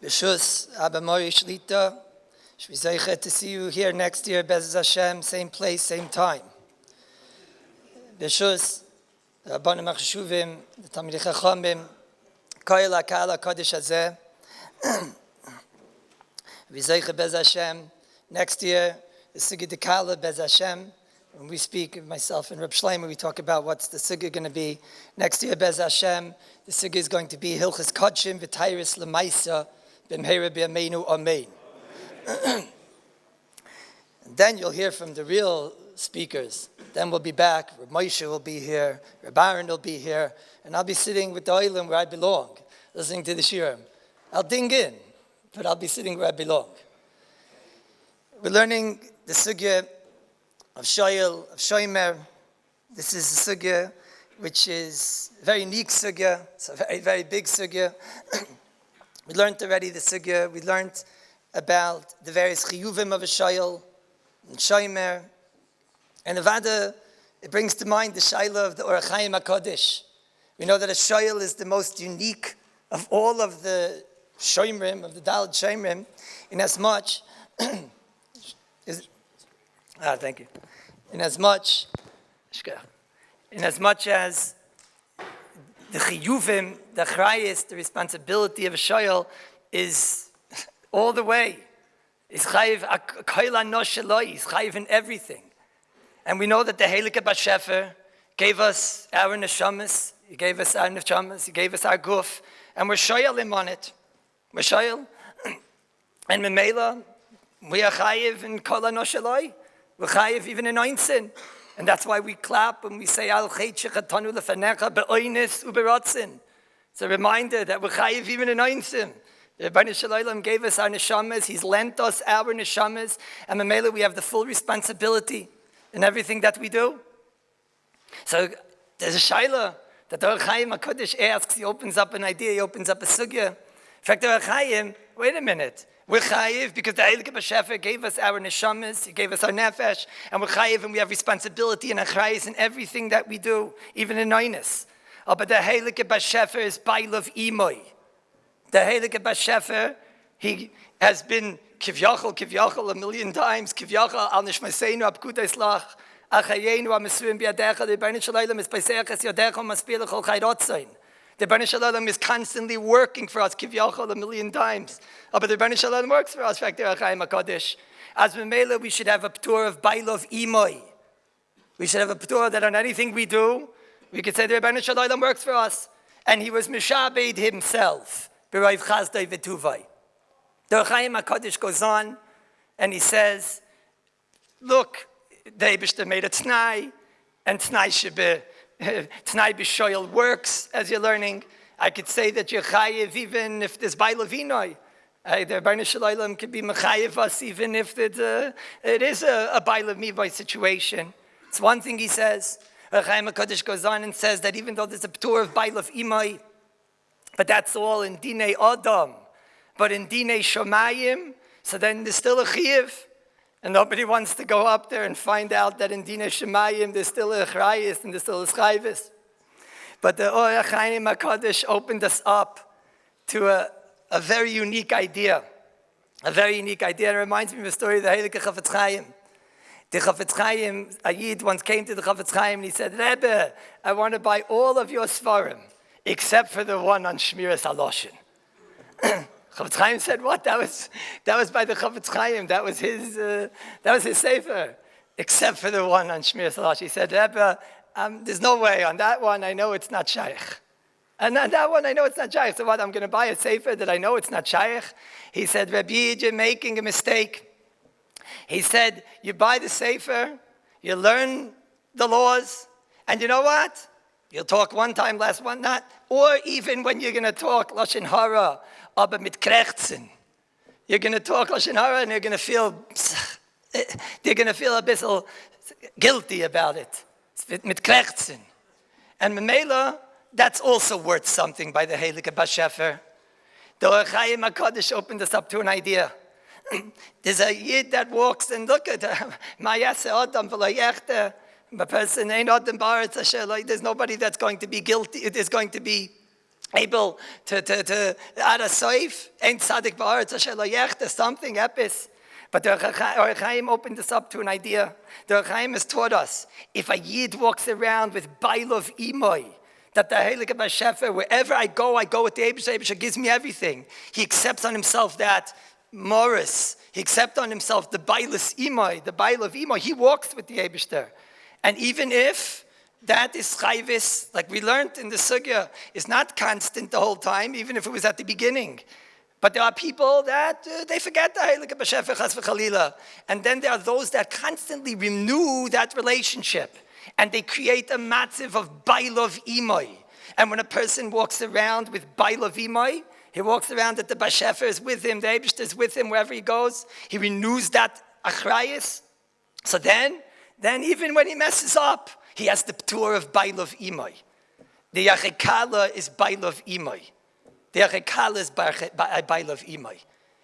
B'shus Abba Mori Shlita, Shvizaycha to see you here next year, Bezaz Hashem, same place, same time. B'shus Rabbanim Achashuvim, the Talmidei Chachamim, Kollel Kallus Kodesh Hazeh, Shvizaycha Bezaz Hashem, next year, the Sugi de Kallus Bezaz Hashem. When we speak, myself and Reb Shlomo, we talk about what's the Sugi going to be. Next year, Bezaz Hashem, the Sugi is going to be Hilchas Kodshim V'Tairis L'Maisa B'Mheira B'Yameinu Amen. And then you'll hear from the real speakers. Then we'll be back. Reb Moshe will be here. Reb Aaron will be here. And I'll be sitting with the Oilim where I belong, listening to the Shiurim. I'll ding in, but I'll be sitting where I belong. We're learning the Sugya of Shoyel, of Shomer. This is a Sugya which is a very unique Sugya. It's a very, very big Sugya. We learned already the Sugya. We learned about the various Chiyuvim of a Shoyel and Shomer. And Avada, it brings to mind the Shaila of the Orach Chaim HaKodesh. We know that a Shoyel is the most unique of all of the Shomrim, of the Daled Shomrim, in as much thank you. In as much as the chiyuvim, the achrayis, the responsibility of a shoyel is all the way. Is chayiv koil anosh sheloi. Is chayiv in everything. And we know that the Heilige Bashefer gave us our neshamas. He gave us our neshamas. He gave us our guf, and we're shoyelim on it. We're shoyel, and memela we are chayiv in koil anosh sheloi. We're chayiv even in einsin. And that's why we clap when we say, Al chet shechatanu lefanecha be'oinis u'beratzin. It's a reminder that we're chayiv even in einsin. The Rebbeinu Shalom gave us our neshamas. He's lent us our neshamas. And Mamela, we have the full responsibility in everything that we do. So there's a shaila that the Orach Chaim HaKodesh asks. He opens up an idea. He opens up a sugya. In fact, the Orach Chaim, wait a minute. We're chayiv because the Heilige Bashefer gave us our neshamas, He gave us our nefesh, and we're chayiv and we have responsibility and achrayis in everything that we do, even in oinus. But the Heilige Bashefer is bailov imoy. The Heilige Bashefer, he has been kivyachol a million times, kivyachol al nishmaseinu abkutais lach, achayenu amesuim biadecha, the Rebbeinu Shalom is paiseachas yodecha maspir lechol chayrotzain. The Rebbeinu Shalom is constantly working for us, kivyachol a million times. But the Rebbeinu Shalom works for us, fact, the Orach Chaim HaKodesh. As Memela, we should have a p'tur of bailov imoy. We should have a p'tur that on anything we do, we could say the Rebbeinu Shalom works for us. And he was mishabed himself. B'rayv chazdai v'tuvai. The Orach Chaim HaKodesh goes on, and he says, look, the Eibishter made a t'nai, and t'nai should be, T'nai b'shoyel works, as you're learning. I could say that you're chayiv even if there's bailov inoy. The Rebbeinu Shalom could be mechayiv us even if it is a bailov mivoy situation. It's one thing he says. Orach Chaim HaKodesh goes on and says that even though there's a p'tur of bailov imoy, but that's all in dinei adam. But in dinei shomayim, so then there's still a chiyiv. And nobody wants to go up there and find out that in Dinei Shemayim there's still a Achrayis and there's still a Chayvis. But the Orach Chaim HaKodesh opened us up to a very unique idea. A very unique idea. It reminds me of the story of the Heilige Chafetz Chaim. The Chafetz Chaim, a Yid once came to the Chafetz Chaim and he said, Rebbe, I want to buy all of your Sfarim except for the one on Shmiras HaLoshen. Chafetz Chaim said, "What? That was by the Chafetz Chaim. That was his sefer, except for the one on Shmiras HaLoshen." He said, "Rebbe, there's no way on that one. I know it's not shaykh, and on that one I know it's not shaykh. So what? I'm going to buy a sefer that I know it's not shaykh." He said, "Rabbi, you're making a mistake." He said, "You buy the sefer, you learn the laws, and you know what? You'll talk one time, last one not, or even when you're going to talk lashon hara." Aber mit Krechzen. You're going to talk Lashon Hara and you're going to feel a bit guilty about it. Mit Krechzen. And Memela, that's also worth something by the Heilige Bashefer. The Orach Chaim HaKodesh opened us up to an idea. There's a Yid that walks and look at Ma'yase Adam v'lo yechte. A person ain't Adam ba'aretz asher. There's nobody that's going to be guilty. There's going to be able to add a soif, ain't tzaddik ba'aretz asher lo yechteh, something, epis. But the Orach Chaim opened this up to an idea. The Orach Chaim has taught us, if a Yid walks around with bailov imoy, that the Heilige Bashefer, wherever I go with the Eibusher gives me everything. He accepts on himself that Morris. He accepts on himself the bailus imoy, the bailov imoy. He walks with the Eibusher. And even if that is chayvis, like we learned in the sugya, is not constant the whole time, even if it was at the beginning. But there are people that they forget the Heilige Bashefer Chas v'Chalila. And then there are those that constantly renew that relationship. And they create a matziv of bailov imoy. And when a person walks around with bailov imoy, he walks around that the Bashefer is with him, the Eibishter is with him wherever he goes. He renews that achrayis. So then even when he messes up, he has the p'tur of bailov imoy. The yachekala is bailov imoy. The yachekala is bailov imoy.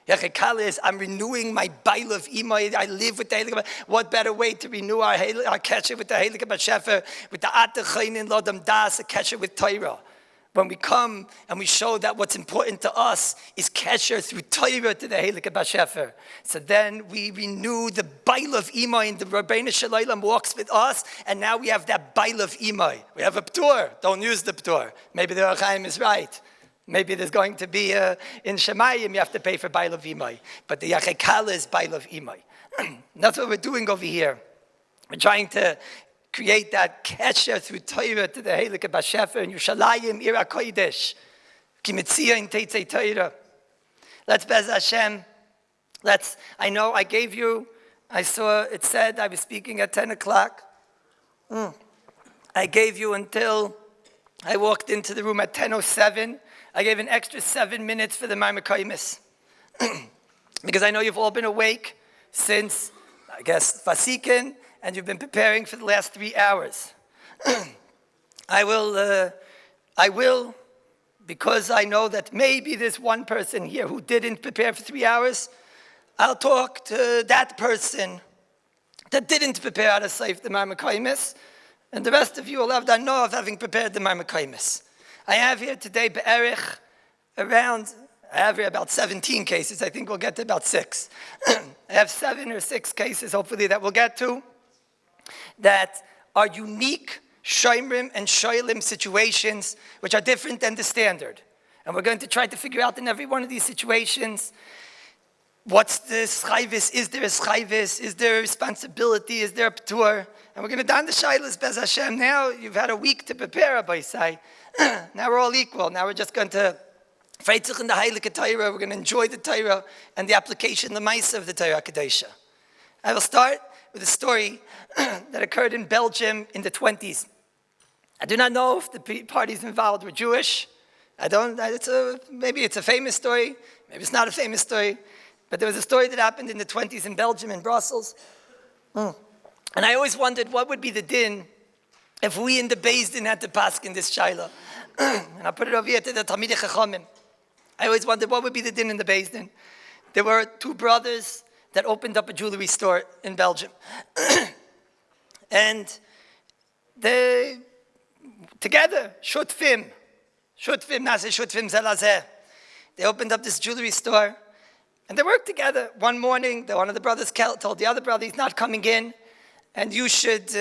Yachekala is, I'm renewing my bailov imoy. I live with the Heilige. What better way to renew our kesher with the Heilige Bashefer, with the Atachaynin Lodam Das, a kesher with Torah. When we come and we show that what's important to us is kesher through Torah to the Heilige Bashefer. So then we renew the bailov imoy, and the Rabbeinu Shalom walks with us, and now we have that bailov imoy. We have a p'tur. Don't use the p'tur. Maybe the Orach Chaim is right. Maybe there's going to be in Shemayim you have to pay for bailov imoy, but the yachekala is bailov imoy. That's what we're doing over here. We're trying to create that kesher through Torah to the Heilige Bashefer in Yerushalayim, Ir HaKodesh, Ki Metzia in Teitzei Torah. Let's Bez Hashem. I know I gave you, I saw it said I was speaking at 10 o'clock. I gave you until I walked into the room at 10:07. I gave an extra 7 minutes for the Marmakaimis. Because I know you've all been awake since, I guess, Fasikin, and you've been preparing for the last 3 hours. I will, because I know that maybe there's one person here who didn't prepare for 3 hours, I'll talk to that person that didn't prepare how to save the Marmakaimis, and the rest of you will have the know of having prepared the Marmakaimis. I have here today Be'erich I have here about 17 cases. I think we'll get to about 6. I have 7 or 6 cases, hopefully, that we'll get to, that are unique shoymrim and shoylim situations, which are different than the standard. And we're going to try to figure out in every one of these situations, what's the schayvis? Is there a schayvis? Is there a responsibility? Is there a p'tur? And we're going to don the shaylas, Bez Hashem. Now you've had a week to prepare, Rabbi Isai. Now we're all equal. Now we're just going to freitzich in the Heilige Torah. We're going to enjoy the Torah and the application, the Maisa of the Torah Kedosha. I will start with a story that occurred in Belgium in the 20s. I do not know if the parties involved were Jewish. Maybe it's a famous story. Maybe it's not a famous story. But there was a story that happened in the 20s in Belgium, in Brussels. And I always wondered what would be the din if we in the Beis Din had to pass in this shaila. And I put it over here to the Talmidei Chachamim. I always wondered what would be the din in the Beis Din. There were 2 brothers that opened up a jewelry store in Belgium. And they, together, shutfim nase shutfim zelazeh. They opened up this jewelry store, and they worked together. One morning, one of the brothers told the other brother, he's not coming in, and you should,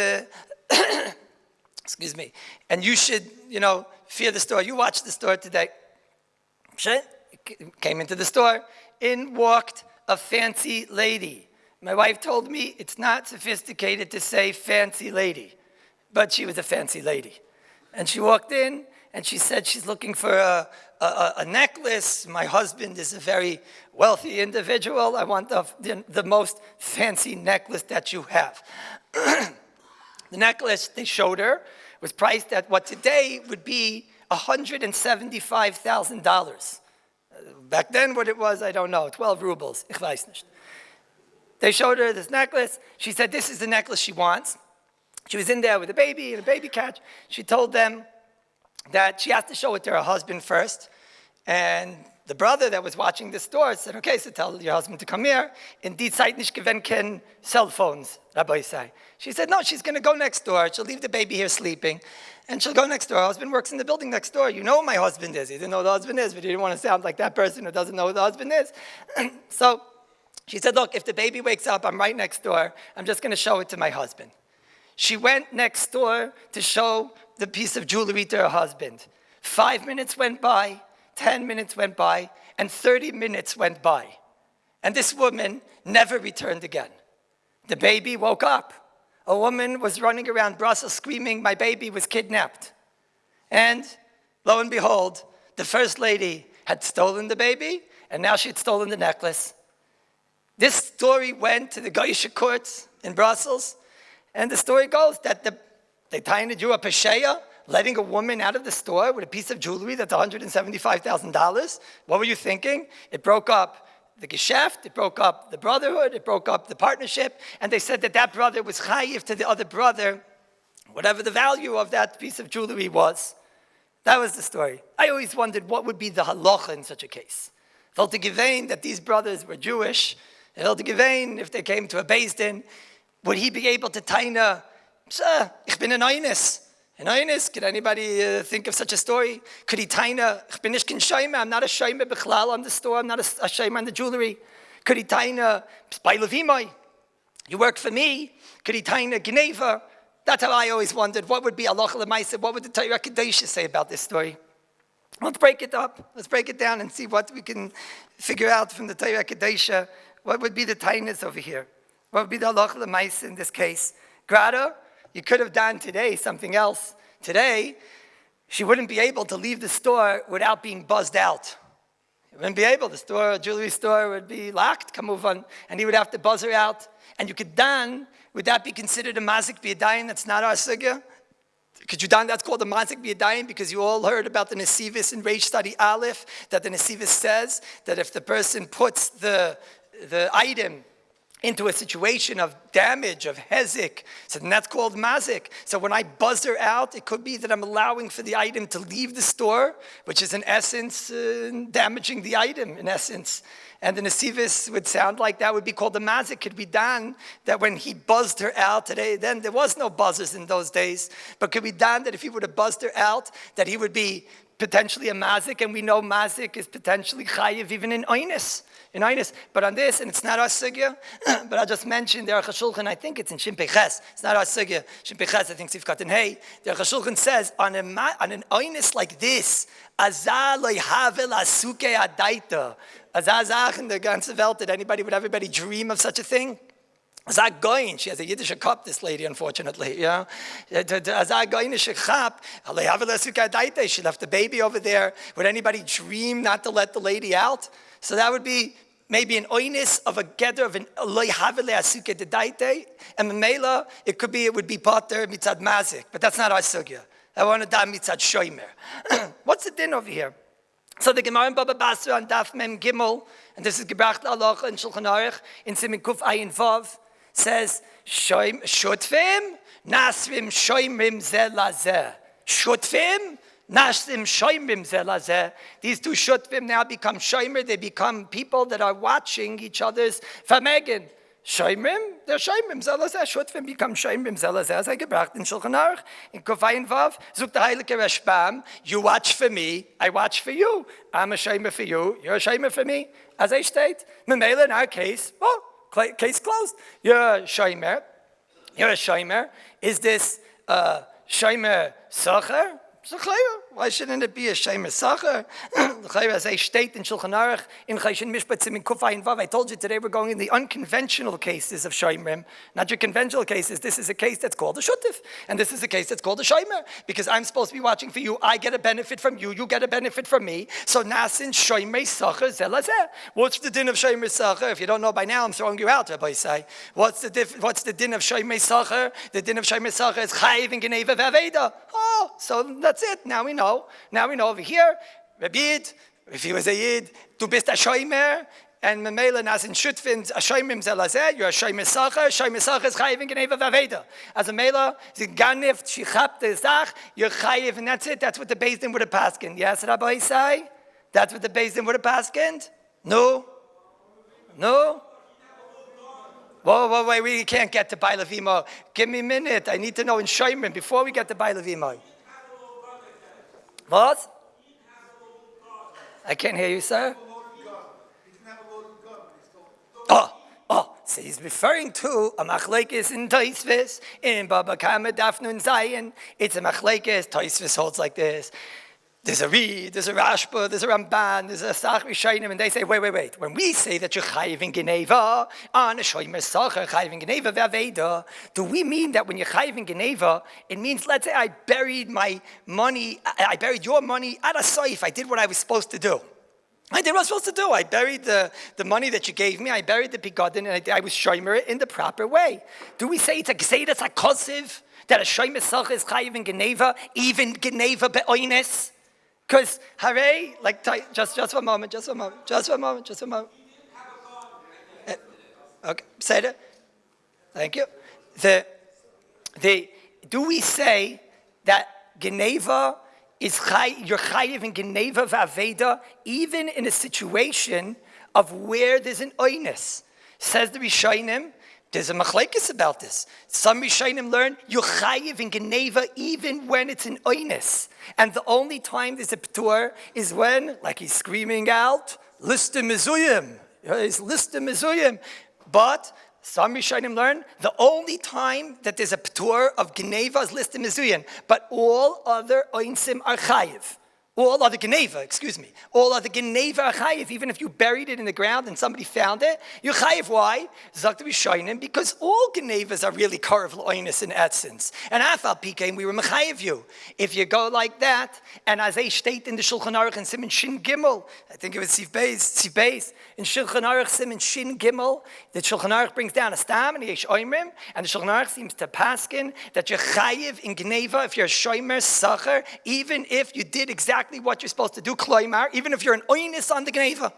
excuse me, and you should, fear the store. You watch the store today. Came into the store, in walked a fancy lady. My wife told me it's not sophisticated to say fancy lady, but she was a fancy lady. And she walked in, and she said she's looking for a necklace. My husband is a very wealthy individual. I want the most fancy necklace that you have. The necklace they showed her was priced at what today would be $175,000. Back then, what it was, I don't know, 12 rubles. Ich weiß nicht. They showed her this necklace. She said this is the necklace she wants. She was in there with a baby and a baby catch. She told them that she has to show it to her husband first. And the brother that was watching the store said, okay, so tell your husband to come here. In die Zeit nicht gewinnen cell phones, Rabbi say. She said, no, she's going to go next door. She'll leave the baby here sleeping. And she'll go next door. Her husband works in the building next door. You know who my husband is. He didn't know who the husband is, but he didn't want to sound like that person who doesn't know who the husband is. So she said, look, if the baby wakes up, I'm right next door. I'm just going to show it to my husband. She went next door to show the piece of jewelry to her husband. 5 minutes went by, 10 minutes went by, and 30 minutes went by. And this woman never returned again. The baby woke up. A woman was running around Brussels screaming, my baby was kidnapped. And lo and behold, the first lady had stolen the baby, and now she had stolen the necklace. This story went to the Goyish courts in Brussels, and the story goes that they tied a Jew a pesheya, letting a woman out of the store with a piece of jewelry that's $175,000. What were you thinking? It broke up the geschäft, it broke up the brotherhood, it broke up the partnership, and they said that that brother was chayiv to the other brother, whatever the value of that piece of jewelry was. That was the story. I always wondered what would be the halacha in such a case. Felt to givein that these brothers were Jewish, felt to givein if they came to a Beis Din, would he be able to taina, ich bin ein Eines. An Eines, could anybody think of such a story? Could he taina, ich bin nicht kein Shomer, I'm not a Shomer bichlal on the store, I'm not a Shomer on the jewelry. Could he taina, by levimai, you work for me. Could he taina gneva? That's how I always wondered, what would be halacha l'maaseh, what would the Torah Kedoshah say about this story? Let's break it up, let's break it down and see what we can figure out from the Torah Kedoshah. What would be the tainas over here? What would be the halacha l'maaseh in this case? Grata, you could have done today something else. Today, she wouldn't be able to leave the store without being buzzed out. You wouldn't be able. The store, jewelry store would be locked, come on, and he would have to buzz her out. And you could dan, would that be considered a mazik b'yadayim that's not our sugya? Could you dan, that's called a mazik b'yadayim because you all heard about the Nesivis in Reish Study Aleph, that the Nesivis says that if the person puts the item into a situation of damage, of hezek, so then that's called mazik. So when I buzz her out, it could be that I'm allowing for the item to leave the store, which is in essence damaging the item, in essence. And the nesivis would sound like that would be called the mazik. Could be done that when he buzzed her out today, then there was no buzzers in those days, but could be done that if he would have buzzed her out, that he would be potentially a mazik, and we know mazik is potentially chayiv even in oinus. But on this, and it's not our sugya, but I just mentioned the Aruch HaShulchan, I think it's in Shin Peches. It's not our sugya. Shin Peches, I think Sifkat and Hey. The Aruch HaShulchan says, on an oinus like this, Azah lo yhavel asuke adaita. Azah zach in the ganze Welt, did everybody dream of such a thing? Azah goyin, she has a Yiddish cup, this lady, unfortunately. Yeah, Azah goyin shechap, lo yhavel asuke adaita. She left the baby over there. Would anybody dream not to let the lady out? So that would be maybe an oinus of a gather of an loy havele asuke dedaite, and memela it would be pater mitzad mazik, but that's not our sugya. I want to da mitzad shomer. What's the din over here? So the Gemara in Baba Basra on Daf Mem Gimel, and this is gebracht halacha in Shulchan Aruch in Siman Kuf Ayin Vav, says shutfim nasrim shoymrim ze lazeh. Shutfim Nashim shoymrim ze lazeh. These two shutvim now become shoymer. They become people that are watching each other's famegen. Shoymrim, they're shoymrim ze lazeh. Shutvim become shoymrim ze lazeh. As I gebracht in Shulchan Aruch, in Kofayin Vav, zuk the Heilige Rashbam, you watch for me, I watch for you. I'm a shoymer for you, you're a shoymer for me. As I state, Memela in our case, case closed. You're a shoymer. Is this shoymer sacher? Why shouldn't it be a shemer sacher? As I state in Shulchan Aruch, in Chayeshin Mishpatzim in Kufayin Vav, I told you today we're going in the unconventional cases of shemrim, not your conventional cases. This is a case that's called a shutif, and this is a case that's called a shemer, because I'm supposed to be watching for you. I get a benefit from you. You get a benefit from me. So nasin shemer sacher zelazeh. What's the din of shemer sacher? If you don't know by now, I'm throwing you out, Rabbi Say. What's the din of shemer sacher? The din of shemer sacher is chayiv in geneva v'aveda. Oh, so that's it. Now we know over here, Rabbi Yid, if he was a Yid, du bist a shomer, and memela nasin shutfin a shoymim zelazeh, you're a shomer sacher is chayiv in geneva v'aveda. As a mela, the ganif shichat the zach, you're chayiv, and that's it. That's what the Beis Din would have paskin. Yes, Rabbi Say? That's what the Beis Din would have paskened? No? No? Whoa, wait, we can't get to Baila Vimo. Give me a minute. I need to know in Shoimrim before we get to Baila Vimo. What? I can't hear you, sir. So he's referring to a machlekes in Tosfos in Baba Kama Dafnun Zayin. It's a machlekes. Tosfos holds like this. There's a Reed, there's a Rashba, there's a Ramban, there's a Sach Rishayim, and they say, wait. When we say that you're chayiv in Geneva, on a shoymer sacher chayiv in Geneva ve'aveda, do we mean that when you're chayiv in Geneva, it means, let's say I buried your money at a safe. I did what I was supposed to do. I did what I was supposed to do. I buried the money that you gave me. I buried the bigodin, and I was shoymer it in the proper way. Do we say it's a gzeiras hakosiv that a shoymer sacher is chayiv in Geneva, even Geneva be'oines? Because hare, like just one moment. Okay, say it. Thank you. Do we say that Geneva is you're chayiv in Geneva v'aveda even in a situation of where there's an oinus? Says the Rishonim. There's a machlekes about this. Some Rishonim learn you're chayiv in Geneva even when it's an oinus. And the only time there's a p'tur is when, like he's screaming out, lista mezuyim. He's lista mezuyim. But some Rishonim learn the only time that there's a p'tur of Geneva is lista mezuyim. But all other oinsim are chayiv. All other Geneva are chayiv, even if you buried it in the ground and somebody found it, you're chayiv. Why? Zok Rishonim, because all Genevas are really karav l'oinus in essence. And afal pikein, we were mechayiv you. If you go like that, and as a state in the Shulchan Aruch and Siman Shin Gimel, I think it was Siv Beis, in Shulchan Aruch Siman Shin Gimel, the Shulchan Aruch brings down a stam and yesh oimrim, and the Shulchan Aruch seems to paskin that you're chayiv in Geneva if you're a shomer sacher, even if you did exactly what you're supposed to do, kloimar, even if you're an oinus on the Geneva.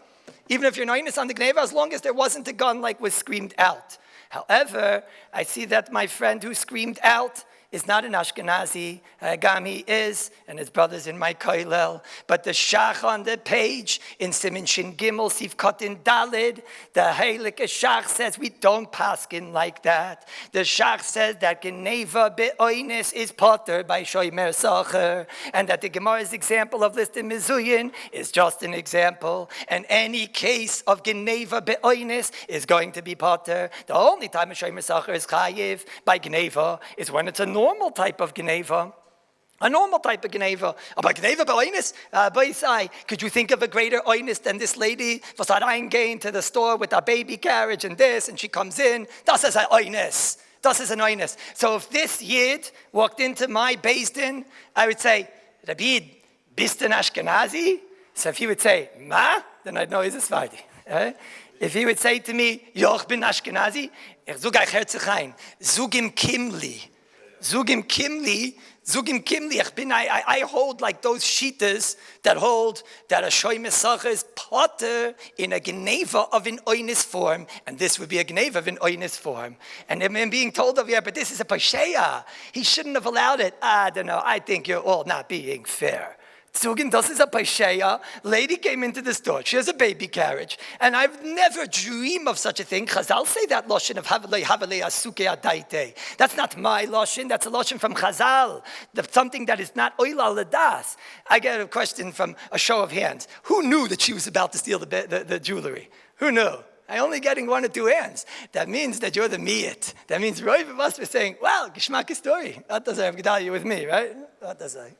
As long as there wasn't a gun like was screamed out. However, I see that my friend who screamed out is not an Ashkenazi. Gami is, and his brother's in my Kollel. But the Shach on the page in Siman Shin Gimel, Sif Kotin Dalid, the Heilige Shach says we don't paskin like that. The Shach says that Geneva be'oines is potter by Shoymer Sacher, and that the Gemara's example of listed Mizuyin is just an example, and any case of Geneva be'oines is going to be potter. The only time a Shoymer Sacher is chayiv by Geneva is when it's a normal type of Geneva. About Geneva ba'oinus, could you think of a greater oinus than this lady was reingehen to the store with a baby carriage and this, and she comes in, das is an oinus. So if this yid walked into my Beis Din, I would say, Rabbi, bist an Ashkenazi? So if he would say, ma, then I'd know he's a Sephardi. If he would say to me, ich bin Ashkenazi, zug im Kimli. Zugim Kimli, I hold like those shitas that hold that a shoymer sacher is potter in a Geneva of an oinus form, and this would be a Geneva of an oinus form. And him being told over here, but this is a pasheya, he shouldn't have allowed it. I don't know, I think you're all not being fair. Zugin, das is a pasheya. Lady came into the store. She has a baby carriage. And I've never dreamed of such a thing. Chazal say that loshin of havalei asuke adaite. That's not my loshin. That's a loshin from Chazal. Something that is not oila ledas. I get a question from a show of hands. Who knew that she was about to steal the jewelry? Who knew? I'm only getting one or two hands. That means that you're the miyit. That means Roy of us was saying, well, geschmack story. What does I have Gedalia with me, right? What does I?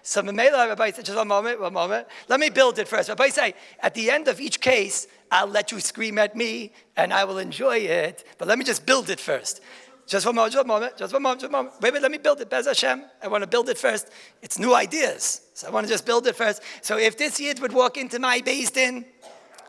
So Mamela, Rabbi said, just one moment. Let me build it first. Rabbi say, at the end of each case, I'll let you scream at me and I will enjoy it. But let me just build it first. Just one moment. Wait, let me build it. Bez Hashem. I want to build it first. It's new ideas. So I want to just build it first. So if this yid would walk into my Beis Din,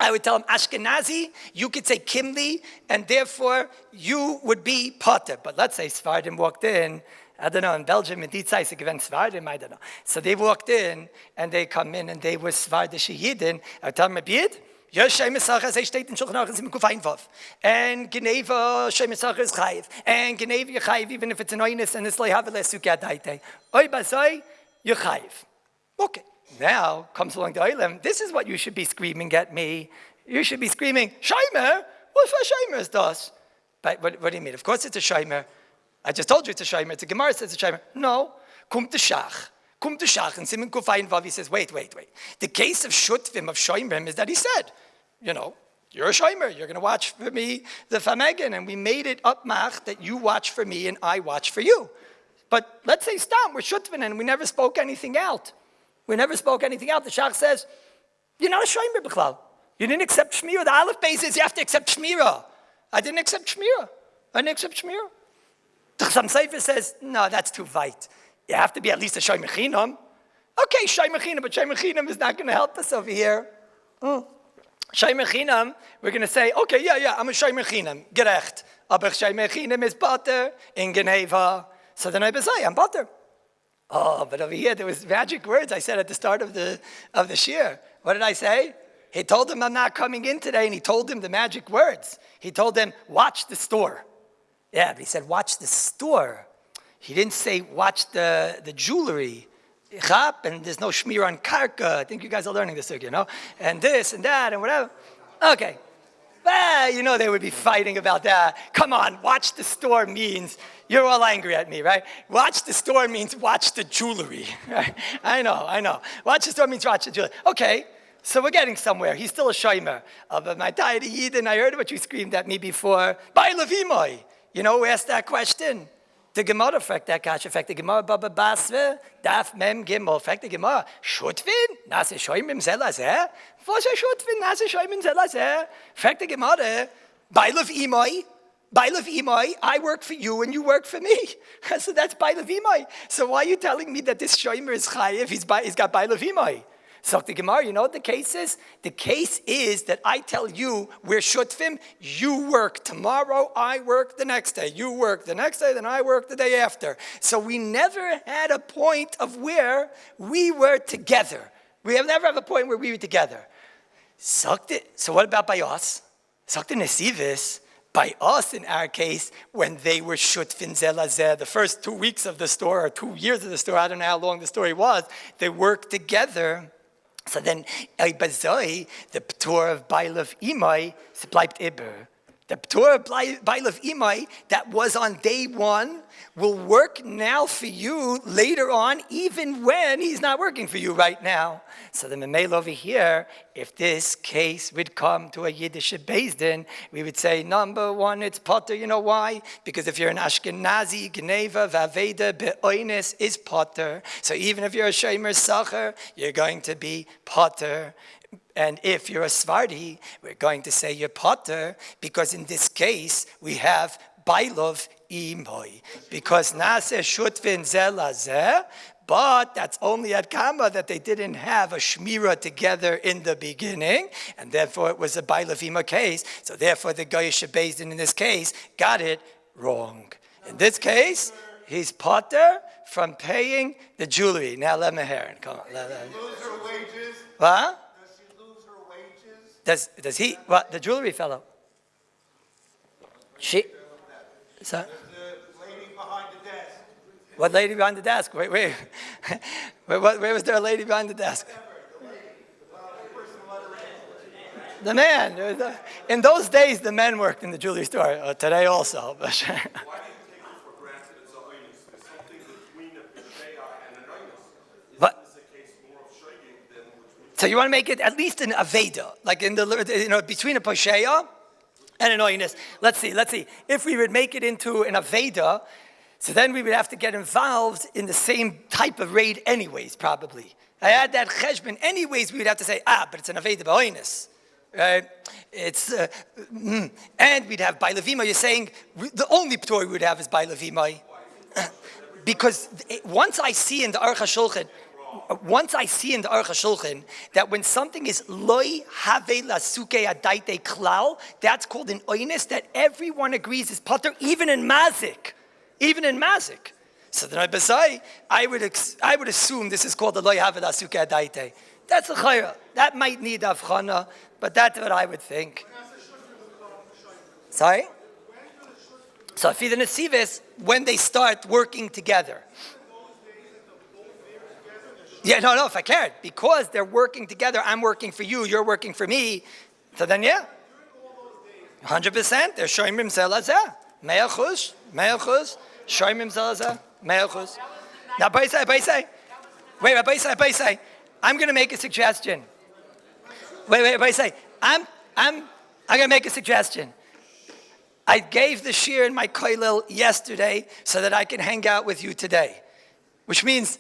I would tell him Ashkenazi, you could say Kimli, and therefore you would be Potter. But let's say Sephardim walked in, I don't know, in Belgium, in Dietzeis, Sephardim, I don't know. So they walked in, and they come in, and they were Sephardische Yidden. I would tell them, Yid, your Shlomo Sacher, they steht in Shulchan Aruch, in Kuf Einvav. And Geneva, Shlomo Sacher is chayiv. And Geneva, you're chayiv, even if it's an oinus, and it's like Haveles Sukkah Daite. Oy basoi, you're chayiv. Okay. Now comes along the Olam. This is what you should be screaming at me. You should be screaming, Shomer? What's what Shomer does? But what do you mean? Of course it's a Shomer. I just told you it's a Shomer. It's a Gemara says it's a Shomer. No. Kum to Shach. And Simon Kufayin Vav, says, wait. The case of Shutvim, of Shomerim, is that he said, you're a Shomer. You're going to watch for me the Famegin. And we made it up, Mach, that you watch for me and I watch for you. But let's say, Stam, we're Shutvim and we never spoke anything out. The Shach says, you're not a Shomer, B'chlal. You didn't accept Shmira. The Aleph Beis is you have to accept Shmira. I didn't accept Shmira. The Chassam Sofer says, no, that's too weit. You have to be at least a Shomer Chinam. Okay, Shomer Chinam, but Shomer Chinam is not going to help us over here. Shomer Chinam, we're going to say, okay, yeah, I'm a Shomer Chinam, gerecht. Aber Shomer Chinam is butter in Geneva. So then I say, I'm butter. Oh, but over here there was magic words I said at the start of the Shiur. What did I say? He told him I'm not coming in today, and he told him the magic words. He told him, watch the store. Yeah, but he said, watch the store. He didn't say, watch the jewelry. And there's no shmir on karka. I think you guys are learning this, and this and that and whatever. Okay. Well, they would be fighting about that. Come on, watch the store means, you're all angry at me, right? Watch the store means watch the jewelry. Right? I know. Watch the store means watch the jewelry. Okay. So we're getting somewhere. He's still a shomer. But my Tayyid Yidin, I heard what you screamed at me before. By Levimoi. Who asked that question? The Gemara affect that kasha. Affect the Gemara Baba Basve. Daf Mem Gimel. Affect the Gemara. Shutvin. Nase shoymim zelazeh. Was a Shutvin. Nase shoymim zelazeh. Affect the Gemara. By Levimoi. I work for you and you work for me. So that's by Levimoi. So why are you telling me that this shomer is chayiv? He's got by Levimoi. So the Gemara, you know what the case is? The case is that I tell you, we're shutvim, you work tomorrow, I work the next day. You work the next day, then I work the day after. So we never had a point of where we were together. We have never had a point where we were together. So what about by us? Sakte nesivis. By us, in our case, when they were shutvin zelazeh, the first 2 weeks of the store, or 2 years of the store, I don't know how long the story was, they worked together. So then, the P'tur of Bailav Imai, bleibt Iber. The P'tur of Bailav Imai that was on day one will work now for you later on, even when he's not working for you right now. So the Memel over here, if this case would come to a Yiddish Beis Din, we would say, number one, it's potter. You know why? Because if you're an Ashkenazi, Geneva, Vaveda, Be'oines is potter. So even if you're a Shomer Sacher, you're going to be potter. And if you're a Svardi, we're going to say you're potter, because in this case, we have Bailov Imoy. Because Nase Shutvin Zelazeh, but that's only at Kama that they didn't have a Shmira together in the beginning, and therefore it was a Bailov Imoy case. So therefore the Goyish Beis Din in this case got it wrong. In this case, he's potter from paying the jewelry. Now let me hear it. Come on. Does she lose her wages? What? Does she lose her wages? Does he? What? The jewelry fellow? She? So, There's the lady behind the desk. what lady behind the desk? Wait. Where was there a lady behind the desk? The man. In those days, the men worked in the jewelry store. Today also. Why do you take it for granted it's a oinus? There's something between a Pesheya and an oinus. What? Isn't this a case more of shogeg than which we... So you want to make it at least an aveda, like in the between a posheya and an oinus. Let's see. If we would make it into an aveda, so then we would have to get involved in the same type of raid anyways, probably. I had that cheshbon anyways, we would have to say, but it's an aveda ba'oinus. Right? It's and we'd have by levima. You're saying the only p'tor we would have is by levima, because once I see in the Aruch HaShulchan that when something is loy have lasuke adaite klal, that's called an oinus that everyone agrees is pater, even in mazik. So then I would assume this is called the loy have lasuke adaite. That's a chayra. That might need avchana, but that's what I would think. Sorry? So for the nesivis, when they start working together. Yeah, no, if I cared. Because they're working together, I'm working for you, you're working for me. So then, yeah. 100%. They're Shoimrim Zelazah. 100%. 100%. Shoimrim Zelazah. 100%. Now, Baisai. Wait, Baisai. I'm going to make a suggestion. Wait, Baisai. I'm going to make a suggestion. I gave the shiur in my Kollel yesterday so that I can hang out with you today. Which means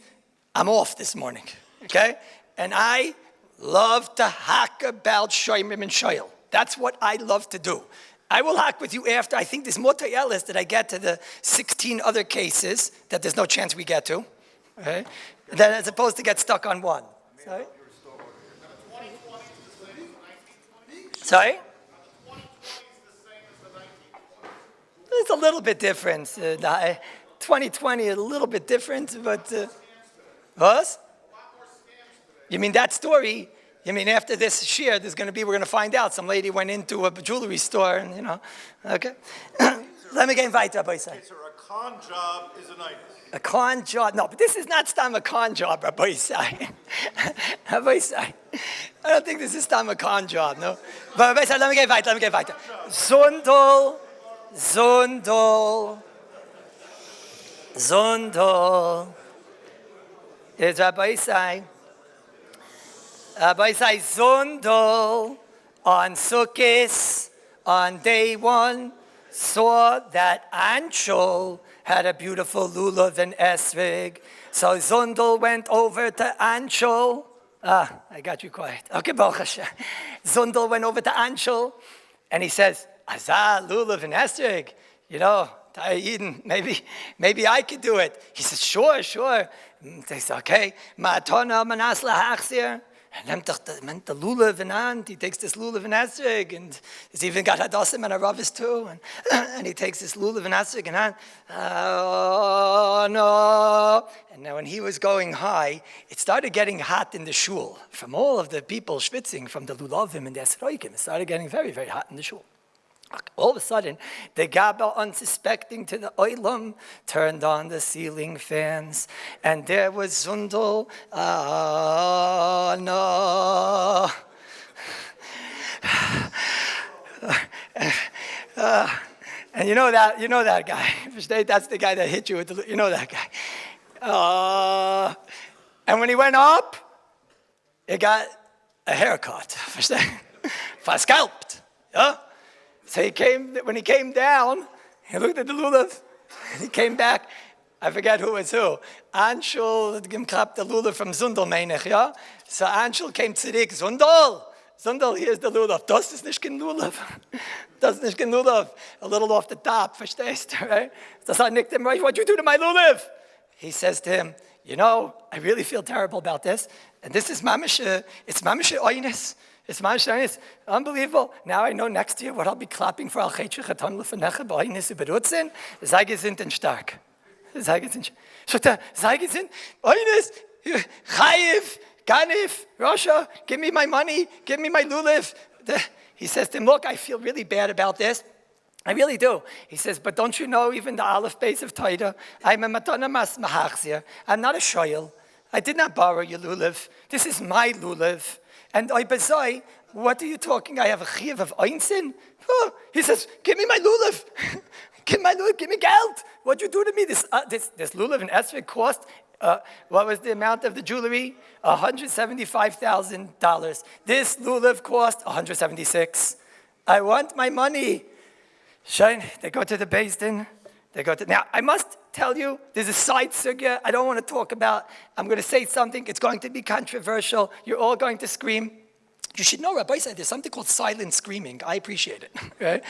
I'm off this morning, okay? And I love to hack about Shoimrim and Shoyel. That's what I love to do. I will hack with you after. I think there's more tayelis that I get to the 16 other cases that there's no chance we get to, okay? Then as opposed to get stuck on one. Sorry? Sorry? It's a little bit different. 2020 is a little bit different, but... what? You mean that story? You mean after this shiur, we're going to find out. Some lady went into a jewelry store and, okay. Let me get weiter, Rabbi Isai. So a con job is a night. A con job? No, but this is not stam a con job, Rabbi Isai. Rabbi Isai. I don't think this is stam a con job, no? But Rabbi Isai, let me get weiter. Zundel. It's Rabbi Isai. Rabbi Isai Zundel on Sukkot on day one saw that Anshul had a beautiful lulav and esrig. So Zundel went over to Anshul. I got you quiet. Okay, Baruch Hashem. Zundel went over to Anshul and he says, Azah, lulav and esrig, Eden, maybe I could do it. He says, sure. He says, okay. Ma'atona manas lahachzir. And then the lulav in hand, he takes this lulav and esrig, and he's even got hadasim and HaRavis too, and he takes this lulav and esrig in hand. Oh no! And now when he was going high, it started getting hot in the shul. From all of the people schwitzing from the lulavim and the esroikim, it started getting very, very hot in the shul. All of a sudden, the Gabba, unsuspecting to the oilam, turned on the ceiling fans, and there was Zundel. No. And you know that guy. That's the guy that hit you with the. You know that guy. And when he went up, he got a haircut. Scalped. Yeah. So when he came down, he looked at the lulav, and he came back. I forget who was who. Anshul gimklapped the lulav from Zundel Meinech, yeah? So Anshul came tzedek, Zundel, here's the lulav. Das ist nicht kein lulav. Das ist nicht kein lulav. A little off the top, verstehst, right? So I nicked him, right? What'd you do to my lulav? He says to him, I really feel terrible about this. And this is mamish, it's mamish oynis. It's unbelievable. Now I know next year what I'll be clapping for. Al Chaytshech Atan Lefanecha B'Oynis U'Berutzin. Sei gesinnt und stark. Sei gesinnt. Sei gesinnt. Oynis. Chayiv. Ganif. Rasha. Give me my money. Give me my lulav. He says to him, look, I feel really bad about this. I really do. He says, but don't you know even the Aleph base of Taida? I'm a matana mas mahachzir. I'm not a shoyel. I did not borrow your lulav. This is my lulav. And Oibazai, what are you talking? I have a chiyuv of einsin? Oh, he says, give me my lulav. Give me geld. What'd you do to me? This lulav in esrog cost, what was the amount of the jewelry? $175,000. This lulav cost $176,000. I want my money. Shine, they go to the Beis Din. Now, I must tell you, there's a side sugya I don't want to talk about. I'm going to say something. It's going to be controversial. You're all going to scream. You should know, Rabbi said, there's something called silent screaming. I appreciate it. Right?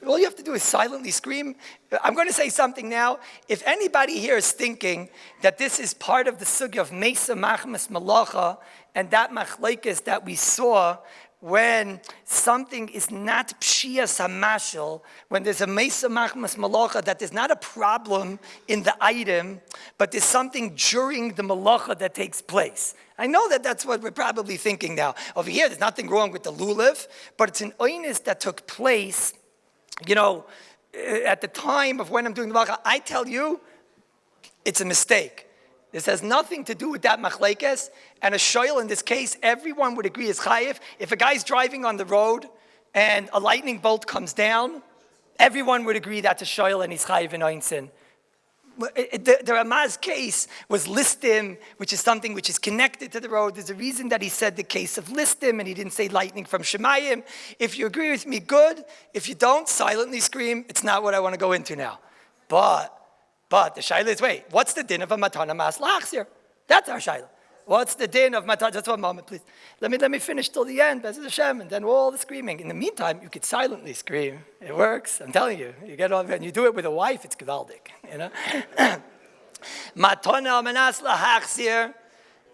All you have to do is silently scream. I'm going to say something now. If anybody here is thinking that this is part of the sugya of Mesa Machmas Malacha and that machlekes that we saw when something is not pshiyas hamashal, when there's a mesa machmas malacha, that there's not a problem in the item, but there's something during the malacha that takes place. I know that that's what we're probably thinking now. Over here, there's nothing wrong with the lulav, but it's an oynis that took place, at the time of when I'm doing the malacha. I tell you, it's a mistake. This has nothing to do with that machlekes. And a shoyl in this case, everyone would agree is chayiv. If a guy's driving on the road and a lightning bolt comes down, everyone would agree that's a shoyl and he's chayiv in einsin. The Ramah's case was listim, which is something which is connected to the road. There's a reason that he said the case of listim and he didn't say lightning from Shemayim. If you agree with me, good. If you don't, silently scream. It's not what I want to go into now. But the shaila is, wait, what's the din of a matana mas lachzir? That's our shaila. What's the din of matana? Just one moment, please. Let me finish till the end, Bezat Hashem, and then all the screaming. In the meantime, you could silently scream. It works. I'm telling you. You get on and you do it with a wife. It's gewaldig. You know. Matana manas lachzir.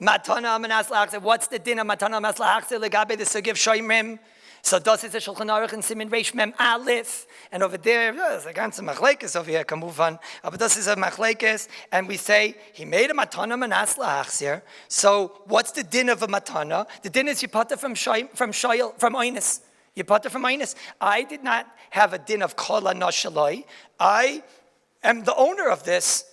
Matana manas lachzir. What's the din of matana mas lachzir? Legabe the sugi of shoymrim. So das is a Shulchan Aruch in Simin Reish Mem Aleph, and over there, there's a ganze machlekes over here, can move on. But this is a machlekes, and we say, he made a matana manas la'achzir. So what's the din of a matana? The din is you pata from oinus. You pata from oinus. I did not have a din of kola noshaloi. I am the owner of this.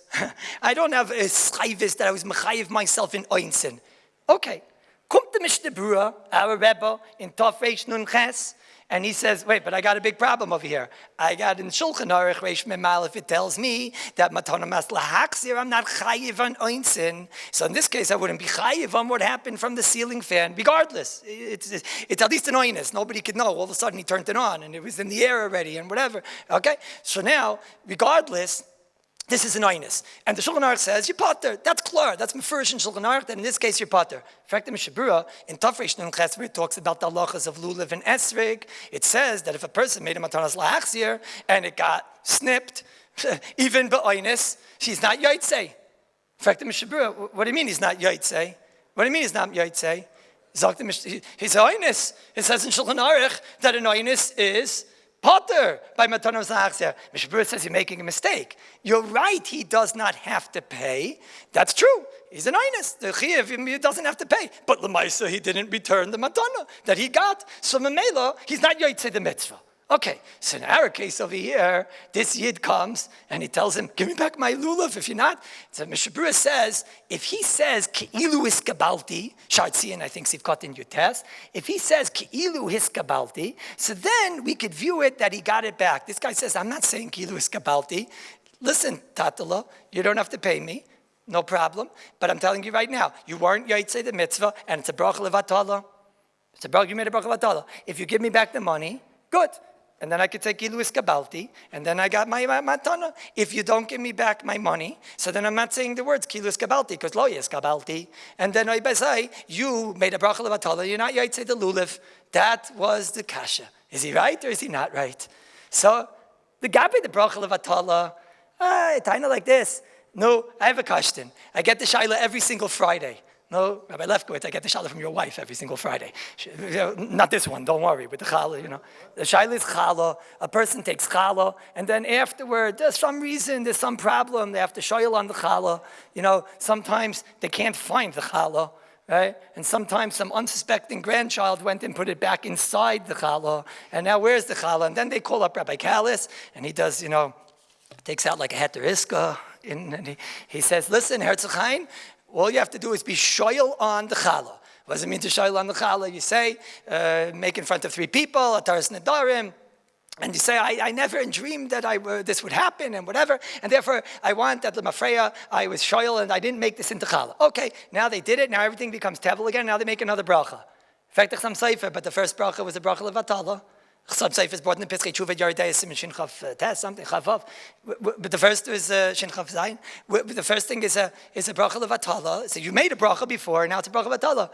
I don't have a schayvis that I was mechayiv myself in oinsin. Okay. Kommt the Mishnah Berurah, our Rebbe, in Tov Reish Nun Ches, and he says, wait, but I got a big problem over here. I got in Shulchan Aruch Reish Mem Aleph, it tells me that Matana Mas Lahachzir, I'm not chayiv on oinsin. So in this case, I wouldn't be chayiv on what happened from the ceiling fan, regardless. It's at least an oinus. Nobody could know. All of a sudden, he turned it on, and it was in the air already, and whatever. Okay? So now, regardless, this is an oinus. And the Shulchan Aruch says, you potter. That's klar. That's mefurish in Shulchan Aruch, that in this case, you're potter. In fact, the Mishnah Berurah, in Tov Reish Nun Ches, where it talks about the halachas of lulav and esrig, it says that if a person made a matanas la'achzir, and it got snipped, even be'oinus, she's not yotzei. In fact, the Mishnah Berurah, what do you mean he's not yotzei? What do you mean he's not yotzei? He's oinus. It says in Shulchan Aruch that an oinus is potter by Matanos La'achzir. Mishnah Berurah says you're making a mistake. You're right, he does not have to pay. That's true. He's an oinus. The chiyuv, he doesn't have to pay. But l'maisa, he didn't return the matana that he got. So memela, he's not yotzei the mitzvah. Okay, so in our case over here, this yid comes and he tells him, give me back my lulav if you're not. So Mishnah Berurah says, if he says, Ke'ilu hiskabalti, Shartzian, I think Sivkot in your test, if he says, Ke'ilu hiskabalti, so then we could view it that he got it back. This guy says, I'm not saying Ke'ilu hiskabalti. Listen, Tatala, you don't have to pay me. No problem. But I'm telling you right now, you weren't yotzei the mitzvah, and it's a bracha levatala. It's a bracha, you made a bracha levatala. If you give me back the money, good. And then I could take Ilu Iskabalti, and then I got my matana. If you don't give me back my money, so then I'm not saying the words Kilu Iskabalti, because Lo Iskabalti. And then I say, you made a bracha levatala, you're not Yaitse the Lulav. That was the kasha. Is he right or is he not right? So, the gabi the bracha levatala, it's kind of like this. No, I have a question. I get the shaila every single Friday. No, Rabbi Lefkowitz, I get the shaila from your wife every single Friday. Not this one, don't worry, with the challah, The shaila is challah, a person takes challah, and then afterward, there's some reason, there's some problem, they have to shaila on the challah. Sometimes they can't find the challah, right? And sometimes some unsuspecting grandchild went and put it back inside the challah, and now where's the challah? And then they call up Rabbi Kallus, and he does, takes out like a heter iska, and he says, listen, Herzchaim, all you have to do is be shoyl on the challah. What does it mean to shoyl on the challah? You say, make in front of 3 people, ataris nedarim, and you say, I never dreamed that this would happen and whatever, and therefore I want that l'mafreya, I was shoyl and I didn't make this into challah. Okay, now they did it, now everything becomes tevel again, now they make another bracha. In fact, some sefer, but the first bracha was a bracha levatala. Chsab Seif is brought in the Piskei Tshuva Yardei Simin Shin Chav Tes something Chavav. But the first is Shin Chav Zayin. The first thing is a bracha levatala. So you made a bracha before, now it's a bracha levatala.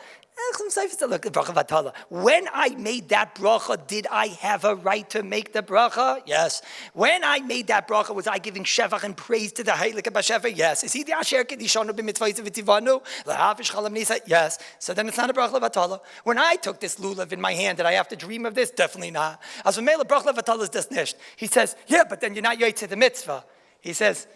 Chsab Seif is the bracha levatala. When I made that bracha, did I have a right to make the bracha? Yes. When I made that bracha, was I giving shevach and praise to the Heilige Bashever? Yes. Is he the Asher Kedishonu b'mitzvahs v'tivanu lahavish chalam nisa? Yes. So then it's not a bracha levatala. When I took this lulav in my hand, did I have to dream of this? Definitely not. As a male brach levatala is das nicht. He says, yeah, but then you're not yotzei the mitzvah. He says,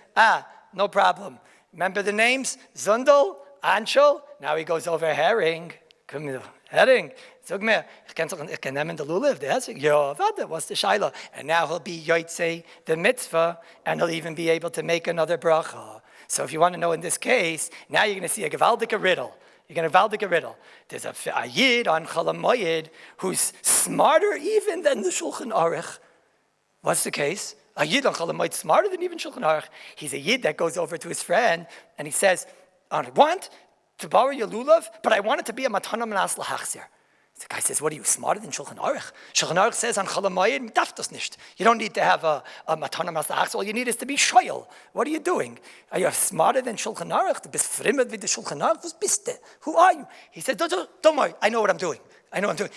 no problem. Remember the names? Zundel, Anshel. Now he goes over herring. Come here, herring. Sag mir, ich kann nehmen the lulav. Ja, warte, what's the shaila? And now he'll be yotzei the mitzvah, and he'll even be able to make another bracha. So if you want to know in this case, now you're going to see a gewaldige riddle. You're going to gewaldige riddle. There's a Yid on Chol HaMoed who's smarter even than the Shulchan Aruch. What's the case? A Yid on Chol HaMoed smarter than even Shulchan Aruch. He's a Yid that goes over to his friend and he says, I want to borrow your lulav, but I want it to be a matana manas lahachzir. The guy says, what are you, smarter than Shulchan Aruch? Shulchan Aruch says on Chol HaMoed, darf das nicht. You don't need to have a matana manas lahachzir. All you need is to be shoyel. What are you doing? Are you smarter than Shulchan Aruch? Du bist fremd wie der Shulchan Aruch. Was bist du? Who are you? He said, don't worry, I know what I'm doing.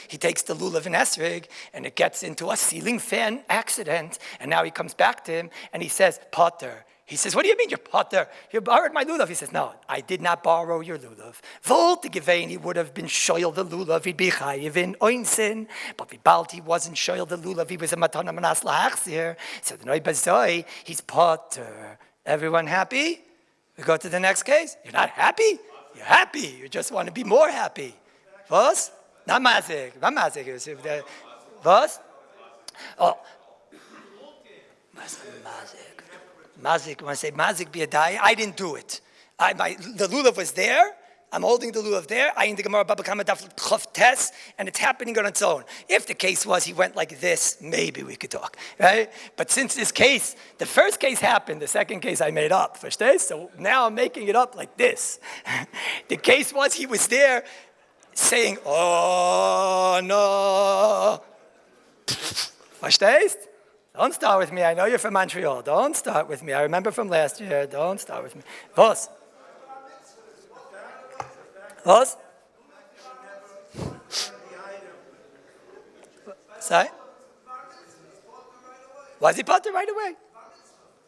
He takes the lulav in esrog, and it gets into a ceiling fan accident, and now he comes back to him, and he says, Potter. He says, what do you mean, you're Potter? You borrowed my lulav. He says, no, I did not borrow your lulav. Volte gevein, he would have been shoyel the lulav, he'd be chayiv in oinsin, but vibalt, he wasn't shoyel the lulav, he was a matana manas lahachzir. So the noi bazoi, he's Potter. Everyone happy? We go to the next case. You're not happy? You're happy. You just want to be more happy. Was? Not mazik. Not mazik. Was? Oh. Mazik, when I say mazik biyadai, I didn't do it. The lulav was there. I'm holding the lulav there. I in the Gemara Baba Kama Daf Chof Tes, and it's happening on its own. If the case was he went like this, maybe we could talk, right? But since this case, the first case happened, the second case I made up, verstehst? So now I'm making it up like this. The case was he was there saying, oh no. Verstehst? Don't start with me. I know you're from Montreal. Don't start with me. I remember from last year. Don't start with me. Was? Was? Sorry? Why is he potter right away?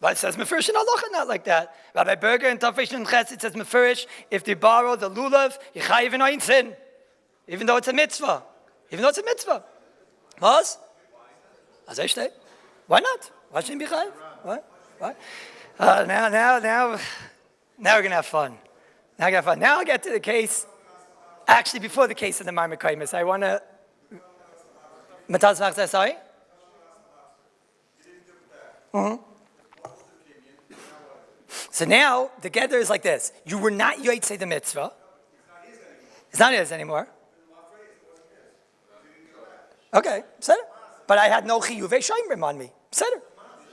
But it says mefurish in halacha, not like that. Rabbi Berger in Tafish and Ches, it says mefurish, if they borrow the lulav, you chayiv in ein sin. Even though it's a mitzvah. Even though it's a mitzvah. Was? As I say. Why not? Why shouldn't it be chayiv? What? Now we're going to have fun. Now I'll get to the case. Actually, before the case of the Marmar Kaimis, I want to... Mataz Machzah, sorry? Mm-hmm. So now, the gather is like this. You were not yotzei the mitzvah. It's not his anymore. Okay, said it. But I had no chiyuvei shoymrim on me. Said it.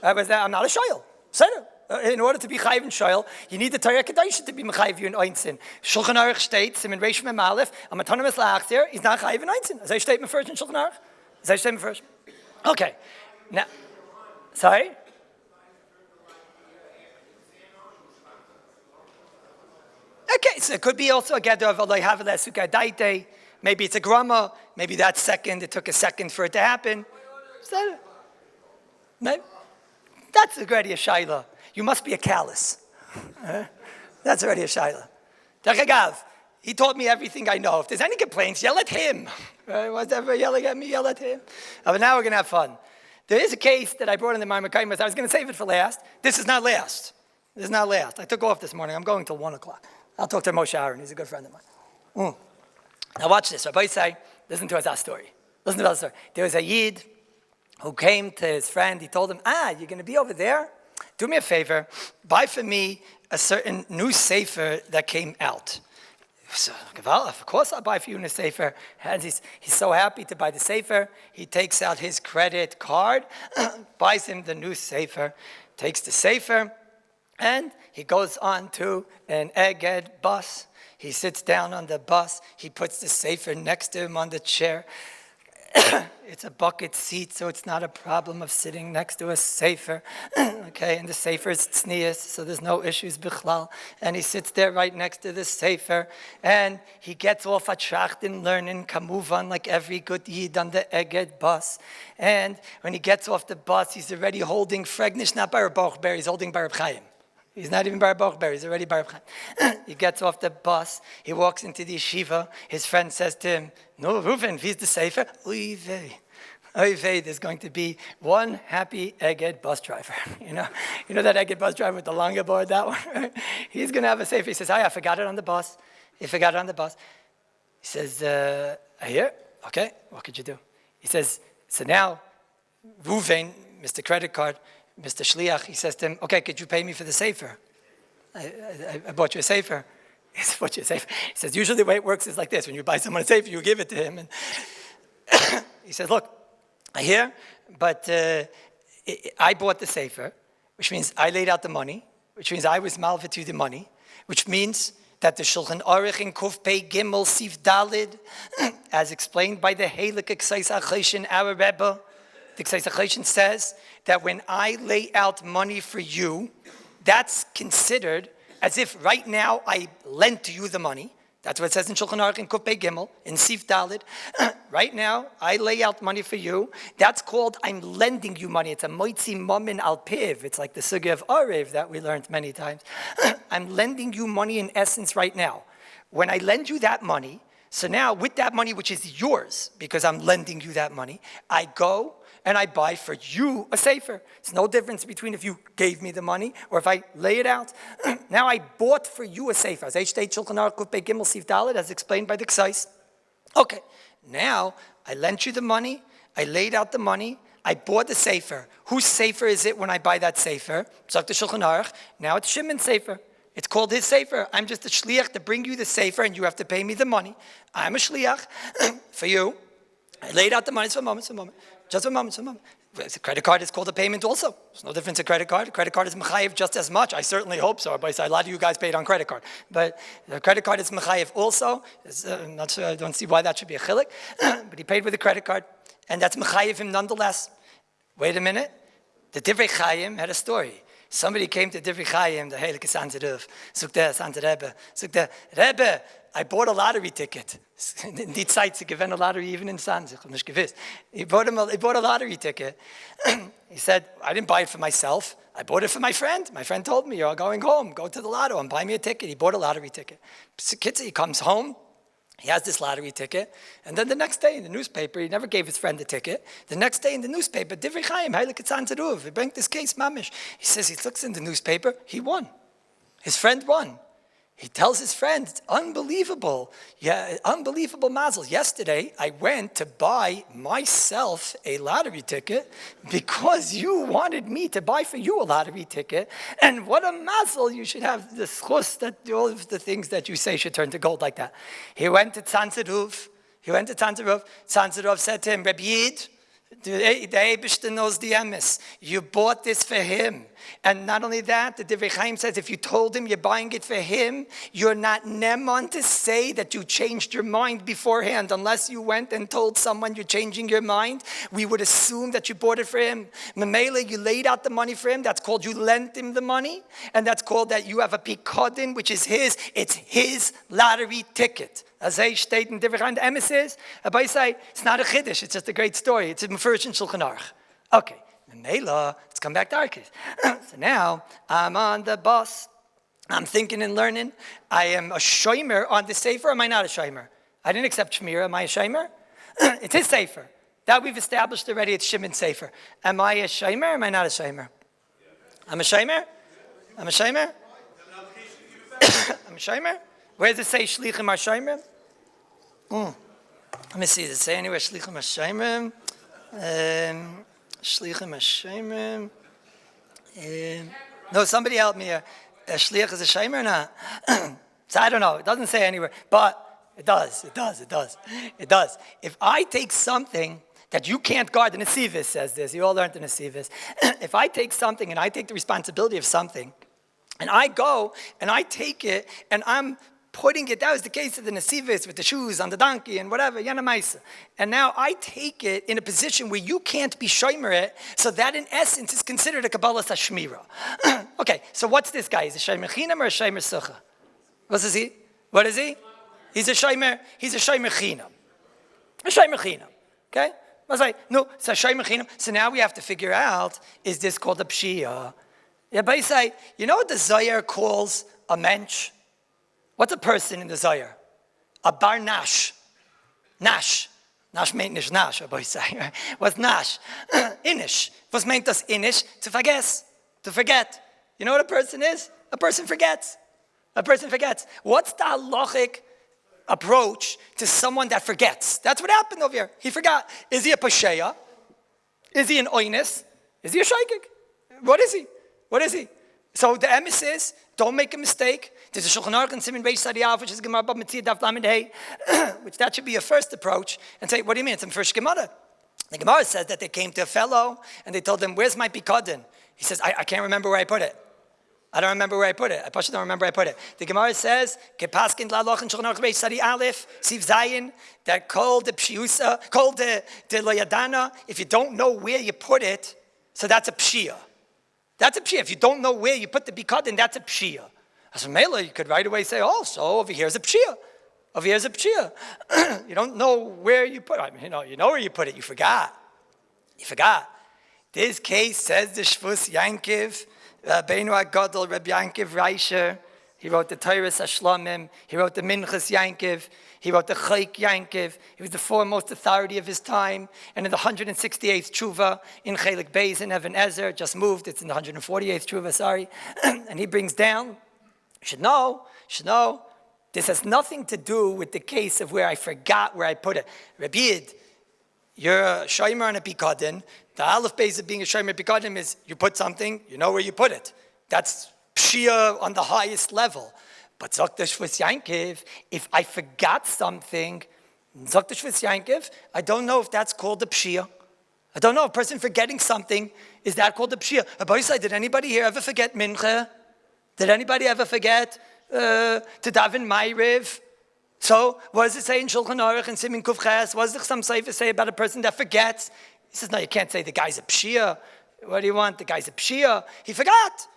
I'm not a shoyel. Said it. In order to be chayiv in shoyel, you need the Torah Kedaisha to be mechayiv you in oinsin. Shulchan Aruch states, in Reish Mem Aleph, a matana mislachzir, he's not chayiv in oinsin. As I state me first in Shulchan Aruch. As I state me first. Okay. Now, sorry? Okay, so it could be also a gather of Alay Havela Sukkah Daite. Maybe it's a grama. Maybe that's second. It took a second for it to happen. Is that it? Maybe. That's already a shaila. You must be a Kallus. That's already a shaila. Derech he taught me everything I know. If there's any complaints, yell at him. Whatever yelling at me, yell at him. But now we're going to have fun. There is a case that I brought in the Marmar Kaimas. I was going to save it for last. This is not last. I took off this morning. I'm going till 1 o'clock. I'll talk to Moshe Aaron. He's a good friend of mine. Now watch this. Rabbi say, listen to our story. Listen to our story. There was a Yid who came to his friend. He told him, you're going to be over there? Do me a favor. Buy for me a certain new sefer that came out. So, of course I'll buy for you a sefer. And he's so happy to buy the sefer. He takes out his credit card, buys him the new sefer, takes the sefer, and he goes on to an Eged bus. He sits down on the bus. He puts the sefer next to him on the chair. It's a bucket seat, so it's not a problem of sitting next to a sefer. Okay, and the sefer is tznius, so there's no issues bichlal. And he sits there right next to the sefer, and he gets off a trachten learning kamuvan like every good yid on the Eged bus. And when he gets off the bus, he's already holding fregnish, not Bar Bochber, he's holding Bar Chaim. He's not even Bar Bochber, he's already Bar Chaim. He gets off the bus, he walks into the yeshiva, his friend says to him, no, Reuven, wie's the sefer? Oy vey, there's going to be one happy Eged bus driver. You know that Eged bus driver with the longer board, that one? He's going to have a sefer. He says, I forgot it on the bus. He forgot it on the bus. He says, here? Okay, what could you do? He says, so now, Reuven, Mr. Credit Card, Mr. Shliach, he says to him, okay, could you pay me for the sefer? I bought you a sefer. He said, bought you a sefer. He says, usually the way it works is like this. When you buy someone a sefer, you give it to him. And he says, look, I hear, but I bought the sefer, which means I laid out the money, which means I was malvit to the money, which means that the Shulchan Aruch in Kuf Pei Gimel Sif Dalid, as explained by the Heilige Ksais HaChoshen, our Rebbe, the Ksais HaChoshen says that when I lay out money for you, that's considered as if right now I lent to you the money. That's what it says in Shulchan Aruch in Kuf Pei Gimel, in Sif Dalid. Right now, I lay out money for you. That's called I'm lending you money. It's a moitzi mamin al piv. It's like the sugya of HaRav that we learned many times. I'm lending you money in essence right now. When I lend you that money, so now with that money, which is yours, because I'm lending you that money, I go and I buy for you a sefer. There's no difference between if you gave me the money or if I lay it out. Now I bought for you a sefer. As explained by the Ksais. Okay, now I lent you the money. I laid out the money. I bought the sefer. Whose sefer is it when I buy that sefer? Zok the Shulchan Aruch. Now it's Shimon's sefer. It's called his sefer. I'm just a shliach to bring you the sefer and you have to pay me the money. I'm a shliach for you. I laid out the money. Just a moment. Just a moment. A credit card is called a payment also. There's no difference in credit card. A credit card is mechayev just as much. I certainly hope so. But a lot of you guys paid on credit card. But the credit card is mechayev also. I'm not sure, I don't see why that should be a chilik. But he paid with a credit card. And that's mechayev him nonetheless. Wait a minute. The Divrei Chaim had a story. Somebody came to Divrei Chaim, the Heilige Sanzeruf. Sante Rebbe. Rebbe, I bought a lottery ticket. In die Zeit, sie gewinnen a lottery even in Sanz. Ich habe nicht gewusst. He bought a lottery ticket. He said, I didn't buy it for myself. I bought it for my friend. My friend told me, you're going home. Go to the lotto and buy me a ticket. He bought a lottery ticket. He comes home. He has this lottery ticket. And then the next day in the newspaper, he never gave his friend the ticket. The next day in the newspaper, Divrei Chaim, Heilige Tzanteruv, he brings this case, mamish. He says, he looks in the newspaper, he won. His friend won. He tells his friend, it's unbelievable. Yeah, unbelievable mazel. Yesterday, I went to buy myself a lottery ticket because you wanted me to buy for you a lottery ticket. And what a mazel you should have the schus that all of the things that you say should turn to gold like that. He went to Tzantzeruf. Tzantzeruf said to him, Reb Yid, the Eibishter knows the emes. You bought this for him. And not only that, the Divrei Chaim says if you told him you're buying it for him, you're not neman to say that you changed your mind beforehand. Unless you went and told someone you're changing your mind, we would assume that you bought it for him. Memele, you laid out the money for him. That's called you lent him the money. And that's called that you have a pikodin, which is his. It's his lottery ticket. As I state in Divrei Chaim, the emes is, Abai say, it's not a chiddush, it's just a great story. It's a mefurish in Shulchan Aruch. Okay. Let's come back to our case. So now, I'm on the bus. I'm thinking and learning. I am a shomer on the sefer, or am I not a shomer? I didn't accept Shmira. Am I a shomer? It's his sefer. That we've established already. It's Shimon's sefer. Am I a shomer, or am I not a shomer? I'm a shomer? I'm a shomer? I'm a shomer? Where does it say shlichim are shomer? Let me see. Does it say anywhere shlichim are shomer? Shlichim Hashem. No, somebody help me here. A shliach is a shemer or not? So I don't know. It doesn't say anywhere, but it does. If I take something that you can't guard, the Nesivis says this. You all learned the Nesivis. If I take something and I take the responsibility of something, and I go and I take it and I'm putting it, that was the case of the Nesivis with the shoes on the donkey and whatever, Yanamaisa. And now I take it in a position where you can't be shomer it, so that in essence is considered a Kabbalah Sashmira. Okay, so what's this guy? Is a shomer chinam or a shomer sucha? What is he? He's a shomer chinam. A shomer chinam. Okay? I was like, no, it's a shomer chinam. So now we have to figure out, is this called a pshia? Yeah, but I say, you know what the Zohar calls a mensch? What's a person in the Zohar? A bar nash. Nash. Nash meint nicht nash, aber ich sage. What's nash? Inish. Was meint das inish? To forget. You know what a person is? A person forgets. What's the halachic approach to someone that forgets? That's what happened over here. He forgot. Is he a pasheya? Is he an oinus? Is he a shaykik? What is he? So the emes is, don't make a mistake. There's a Shulchan Aruch and Siman Reish Sadiyaf, which is Gemara Bab Metzia Daf Lamed Hey, which that should be a first approach, and say, what do you mean? It's in first Gemara. The Gemara says that they came to a fellow, and they told him, where's my pikadon? He says, I can't remember where I put it. I don't remember where I put it. I don't remember where I put it. The Gemara says, Kepaskin la'loch and Shulchan Aruch Reish Sadi Aleph, Siv Zayin, that called the pshiusa, called the loyadana, if you don't know where you put it, so that's a pshia. That's a pshia. If you don't know where you put the bikadin, that's a pshia. As a mela, you could right away say, oh, so over here's a pshia. Over here's a pshia. You don't know where you put it. I mean, you know where you put it. You forgot. You forgot. This case says the Shvus Yankiv, Beinu HaGadol, Reb Yankiv Reisher. He wrote the Teiras HaShlomim. He wrote the Minchas Yankiv. He wrote the Chayk Yankiv. He was the foremost authority of his time. And in the 168th Tshuva, in Chelik Beis in Even Ezer, just moved, it's in the 148th Tshuva, sorry. And he brings down, you should know, this has nothing to do with the case of where I forgot where I put it. Rabbi Yid, you're a shomer and a pikadin. The aleph base of being a shomer and pikadin is you put something, you know where you put it. That's pshia on the highest level. But Zok the Shvus Yankiv, if I forgot something, Zok the Shvus Yankiv, I don't know if that's called a pshia. I don't know, a person forgetting something, is that called a pshia? Abaisai, did anybody here ever forget mincha? Did anybody ever forget to daven Ma'ariv? So, what does it say in Shulchan Aruch and Simin Kuf Ches? What does the Chassam Sofer say about a person that forgets? He says, no, you can't say the guy's a pshia. What do you want? The guy's a pshia. He forgot.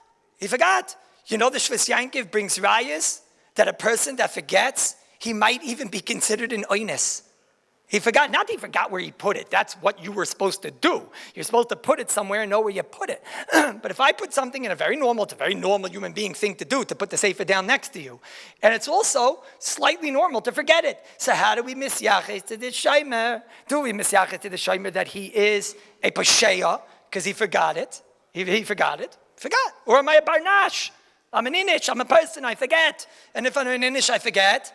You know, the Shvus Yankiv brings rayas that a person that forgets, he might even be considered an oines. He forgot, not that he forgot where he put it. That's what you were supposed to do. You're supposed to put it somewhere and know where you put it. But if I put something in it's a very normal human being thing to do, to put the sefer down next to you. And it's also slightly normal to forget it. So how do we misyachet to the shomer? Do we misyachet to the shomer that he is a pasheya because he forgot it? He forgot it. Forgot. Or am I a barnash? I'm an inish. I'm a person. I forget. And if I'm an inish, I forget.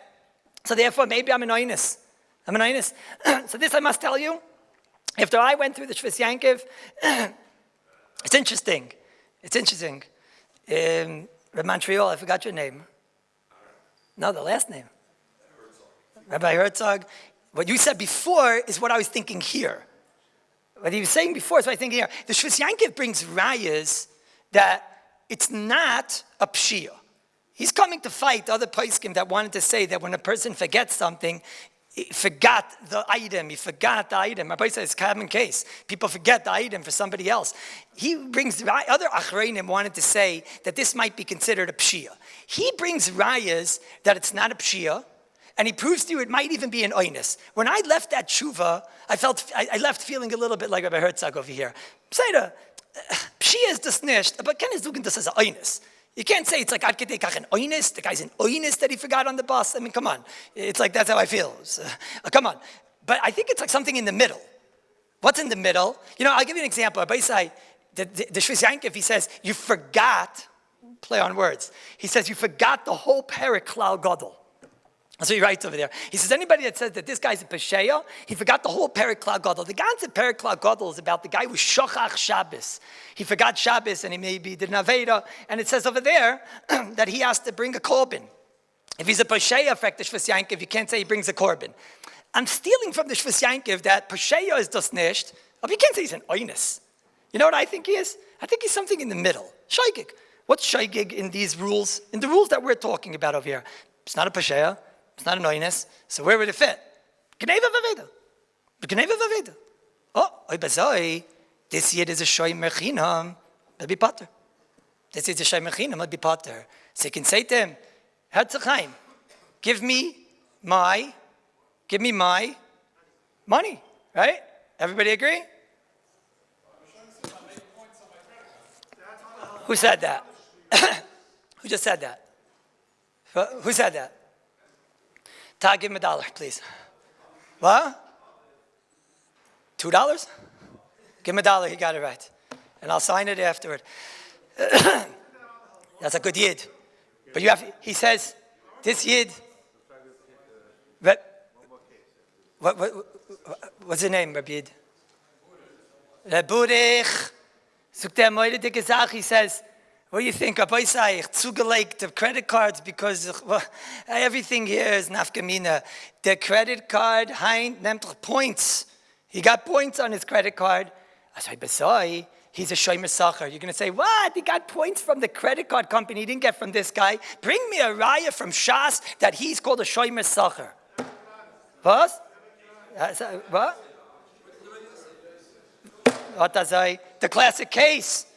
So therefore, maybe I'm an oinus. So this I must tell you, after I went through the Shvus Yankiv, it's interesting. Montreal, I forgot your name. No, the last name. Rabbi Herzog. What you said before is what I was thinking here. What he was saying before is what I think here. The Shvus Yankiv brings rayas that it's not a pshia. He's coming to fight other poskim that wanted to say that when a person forgets something, he forgot the item. Rabbi says it's a common case. People forget the item for somebody else. He brings, other achreinim wanted to say that this might be considered a pshia. He brings rayas that it's not a pshia, and he proves to you it might even be an oinus. When I left that tshuva, I left feeling a little bit like Rabbi Herzog over here. Pshia is disnished, but Ken is doing this as an oinus. You can't say it's like Ad Kedei Kach an oinus. The guy's an oinus that he forgot on the bus. I mean, come on. It's like that's how I feel. So, come on. But I think it's like something in the middle. What's in the middle? I'll give you an example. The Shvus Yankiv, he says, you forgot, play on words. He says, you forgot the whole parak Klal Gadol. That's what he writes over there. He says, anybody that says that this guy's a Pesheya, he forgot the whole Perek Klal Gadol. The Ganze Perek Klal Gadol is about the guy who shochach Shabbos. He forgot Shabbos and he maybe did an Aveda. And it says over there that he has to bring a korban. If he's a Pesheya, for the Shvus Yankiv, you can't say he brings a korban. I'm stealing from the Shvus Yankiv that Pesheya is just nished, but you can't say he's an oinus. You know what I think he is? I think he's something in the middle. Shaygig. What's shaygig in these rules? In the rules that we're talking about over here. It's not a Pesheya. It's not an oinus, so where would it fit? Gneva v'aveda. Oh, oi bazoi, this yid is a shomer chinam, it'll be potter. This is a shomer chinam, it'll be potter. So you can say to him, Herzchaim, give me my money, right? Everybody agree? Who said that? Who just said that? Who said that? Tag, give him $1, please. What? $2? Give him $1, he got it right. And I'll sign it afterward. That's a good yid. But he says, this yid, what's the name, Rabbi Yid? Reburich. He says, What do you think? Rabbi say, zugelegt the credit cards because everything here is nafkamina. The credit card, hein, nimmt points. He got points on his credit card. I say, Basai, he's a shomer sacher. You're going to say, what? He got points from the credit card company. He didn't get from this guy. Bring me a raya from Shas that he's called a shomer sacher. What? What? What does I? The classic case.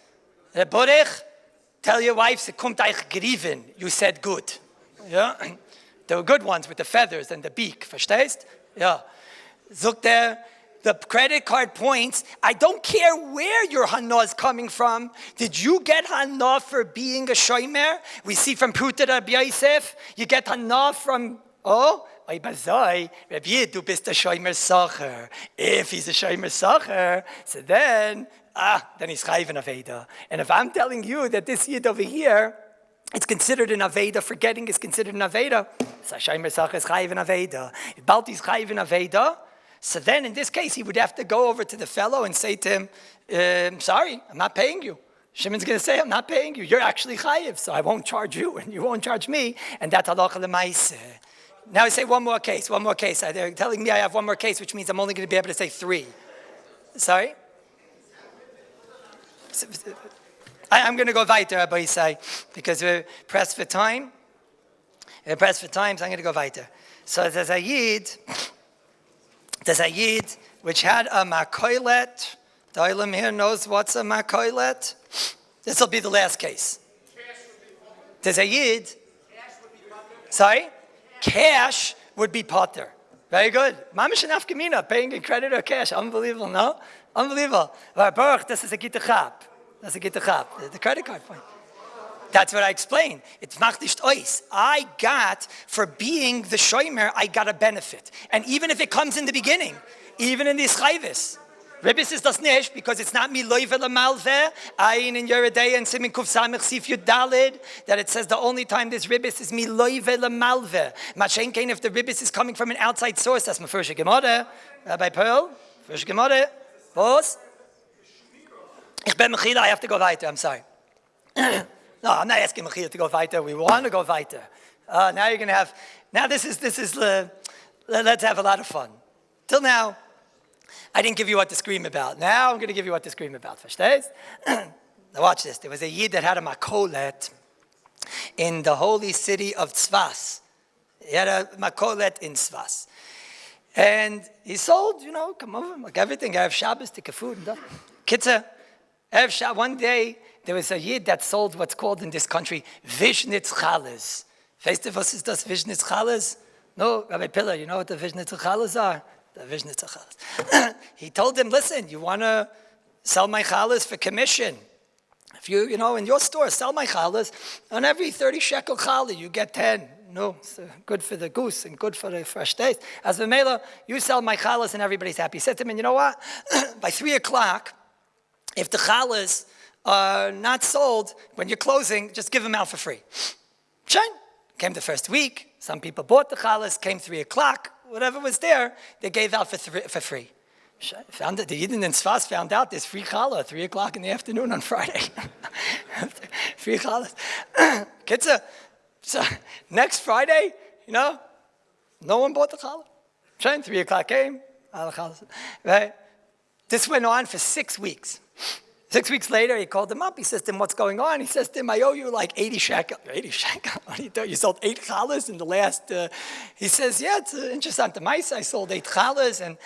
The Borech, tell your wife, kommt euch grieven. You said good. Yeah? The good ones with the feathers and the beak. Verstehst? Yeah. Zook there. The credit card points, I don't care where your hana is coming from. Did you get hana for being a shomer? We see from Pruta Rabbi Yosef, you get hana from, Oy bazai, Rabbi Yid, du bist a shomer sacher. If he's a shomer sacher, so then he's chayv an aveda. And if I'm telling you that this Yid over here, it's considered an aveda, forgetting is considered an aveda, so shomer sacher is chayv an aveda. If Balti's chayv an aveda, so then in this case, he would have to go over to the fellow and say to him, sorry, I'm not paying you. Shimon's going to say, I'm not paying you. You're actually chayiv, so I won't charge you, and you won't charge me. And that's halacha l'maaseh. Now I say one more case. They're telling me I have one more case, which means I'm only going to be able to say 3. Sorry? I'm going to go weiter, Rabbi Yisai, because we're pressed for time. So I'm going to go weiter. So there's a Yid which had a makoilet. The Olam here knows what's a makoilet. This will be the last case. There's a Yid. Sorry? Cash would be potter. Very good. Mamish and afkamina, paying in credit or cash. Unbelievable, no? Unbelievable. Baruch, this is a gitachap. That's a gitachap. The credit card point. That's what I explained. It's machdish ois. I got, for being the shomer, I got a benefit. And even if it comes in the beginning, even in the ischayvis, Ribbis is das nicht, because it's not mi loive la malve, ayin in Yeridei and simin kuf samich sif yud dalid, that it says the only time this ribbis is mi loive la malve. Machon kain, if the ribbis is coming from an outside source, that's my first gemara. Rabbi Pearl, first gemara. Boss? Ich bin mechila, I have to go weiter, I'm sorry. No, I'm not asking mechila to go weiter, we want to go weiter. Now you're going to have, let's have a lot of fun. Till now, I didn't give you what to scream about. Now I'm going to give you what to scream about. Verstehst? Now watch this. There was a Yid that had a makolet in the holy city of Tzvas. He had a makolet in Tzvas. And he sold, come over, like everything. I have Shabbos, take food and stuff. Kitzer, one day there was a Yid that sold what's called in this country Vishnitz Chales. Weißt du, was ist das Vishnitz Chales? No, Rabbi Pillar, you know what the Vishnitz Chales are? He told him, listen, you want to sell my challahs for commission. If you, in your store, sell my challahs, on every 30 shekel challah, you get 10. No, it's good for the goose and good for the fresh taste. As the mela, you sell my challahs and everybody's happy. He said to him, you know what? By 3 o'clock, if the challahs are not sold, when you're closing, just give them out for free. Shine. Came the first week, some people bought the challahs, came 3 o'clock, whatever was there, they gave out for free. The Yidden in Tzfas found out there's free challah at 3 o'clock in the afternoon on Friday. Free challahs. Kitza, so next Friday, no one bought the challah. 3 o'clock came, right? This went on for 6 weeks. 6 weeks later, he called him up. He says to him, what's going on? He says to him, I owe you like 80 shekel. 80 shekel? What do you do? You sold 8 challahs in the last... He says, yeah, it's interesting. To mice, I sold 8 challahs. And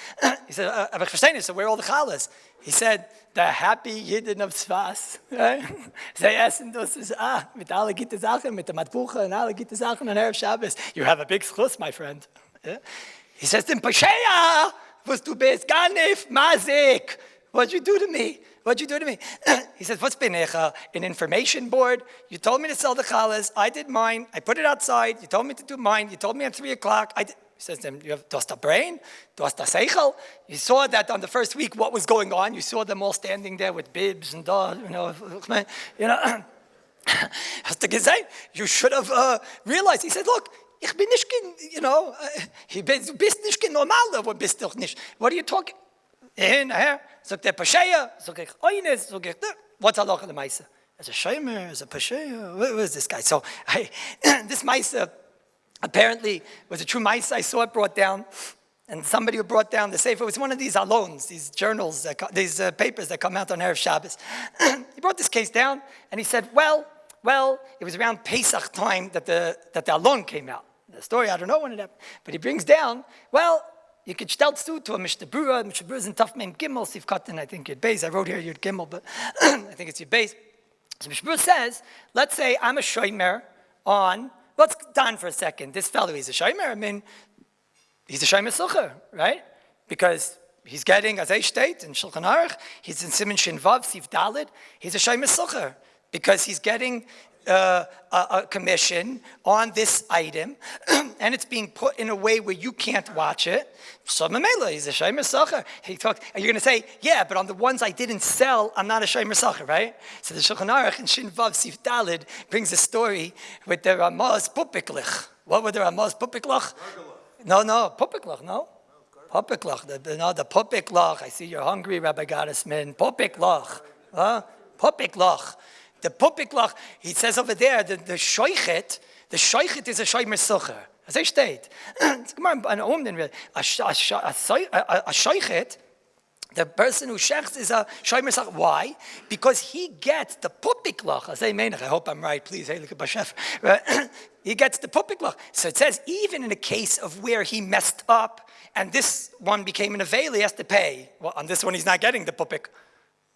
he said, aber ich verstehe nicht, so where are all the challahs? He said, the happy Yidden of Tzfas. They essen das ist, mit alle gute Sachen, mit der Matbucha und alle gute Sachen on Erev Shabbos. You have a big schluss, my friend. He says to him, Pashea, was du bist, Ganif, Mazik. What'd you do to me? What'd you do to me? He says, what's been an information board? You told me to sell the challahs. I did mine. I put it outside. You told me to do mine. You told me at 3 o'clock. He says to him, du hast a brain? Du hast a seichel? You saw that on the first week, what was going on. You saw them all standing there with bibs and Hast du gesehen? You should have realized. He said, look, ich bin nicht, du bist nicht normal, aber bist doch nicht. What are you talking? Her, sagt der Pasheya, sag ich, eines, sag ich, what's halacha l'maisa? as a shomer, as a pasheya. What is this guy? So this mice apparently was a true mice. I saw it brought down. And somebody who brought down the sefer, it was one of these alons, these journals, these papers that come out on Erev Shabbos. He brought this case down, and he said, well, it was around Pesach time that the alon came out. The story, I don't know when it happened, but he brings down, well, you could stellt to a Mishnah is in Taf Mem Gimel, Sif Katan, I think Yud Beis. I wrote here Yud Gimel, but I think it's Yud Beis. So Mishnah says, let's say I'm a shomer on, let's down for a second. This fellow, he's a shomer. I mean, he's a shomer sucher, right? Because he's getting, as I state in Shulchan Aruch, he's in Siman Shin Vav, Sif Daled, he's a shomer sucher. Because he's getting a commission on this item, and it's being put in a way where you can't watch it. So Mamela, he's a shomer sacher. He talked. And you're going to say, yeah, but on the ones I didn't sell, I'm not a shomer sacher, right? So the Shulchan Aruch in Shin Vav Sif Daled brings a story with the Ramaz Pupiklich. What were the Ramaz Pupiklich? No, Pupiklich, no. Pupiklich, the Pupiklich. I see you're hungry, Rabbi Gottesman. Pupiklich, Pupiklich. The Pupiklach, he says over there, the shoichet is a shomer sucher. As I state, a shoichet, the person who shechs is a shomer sucher. Why? Because he gets the Pupiklach. I hope I'm right, please. Hey, look at Bashef. He gets the Pupiklach. So it says, even in a case of where he messed up, and this one became an avail, he has to pay. Well, on this one, he's not getting the Pupik.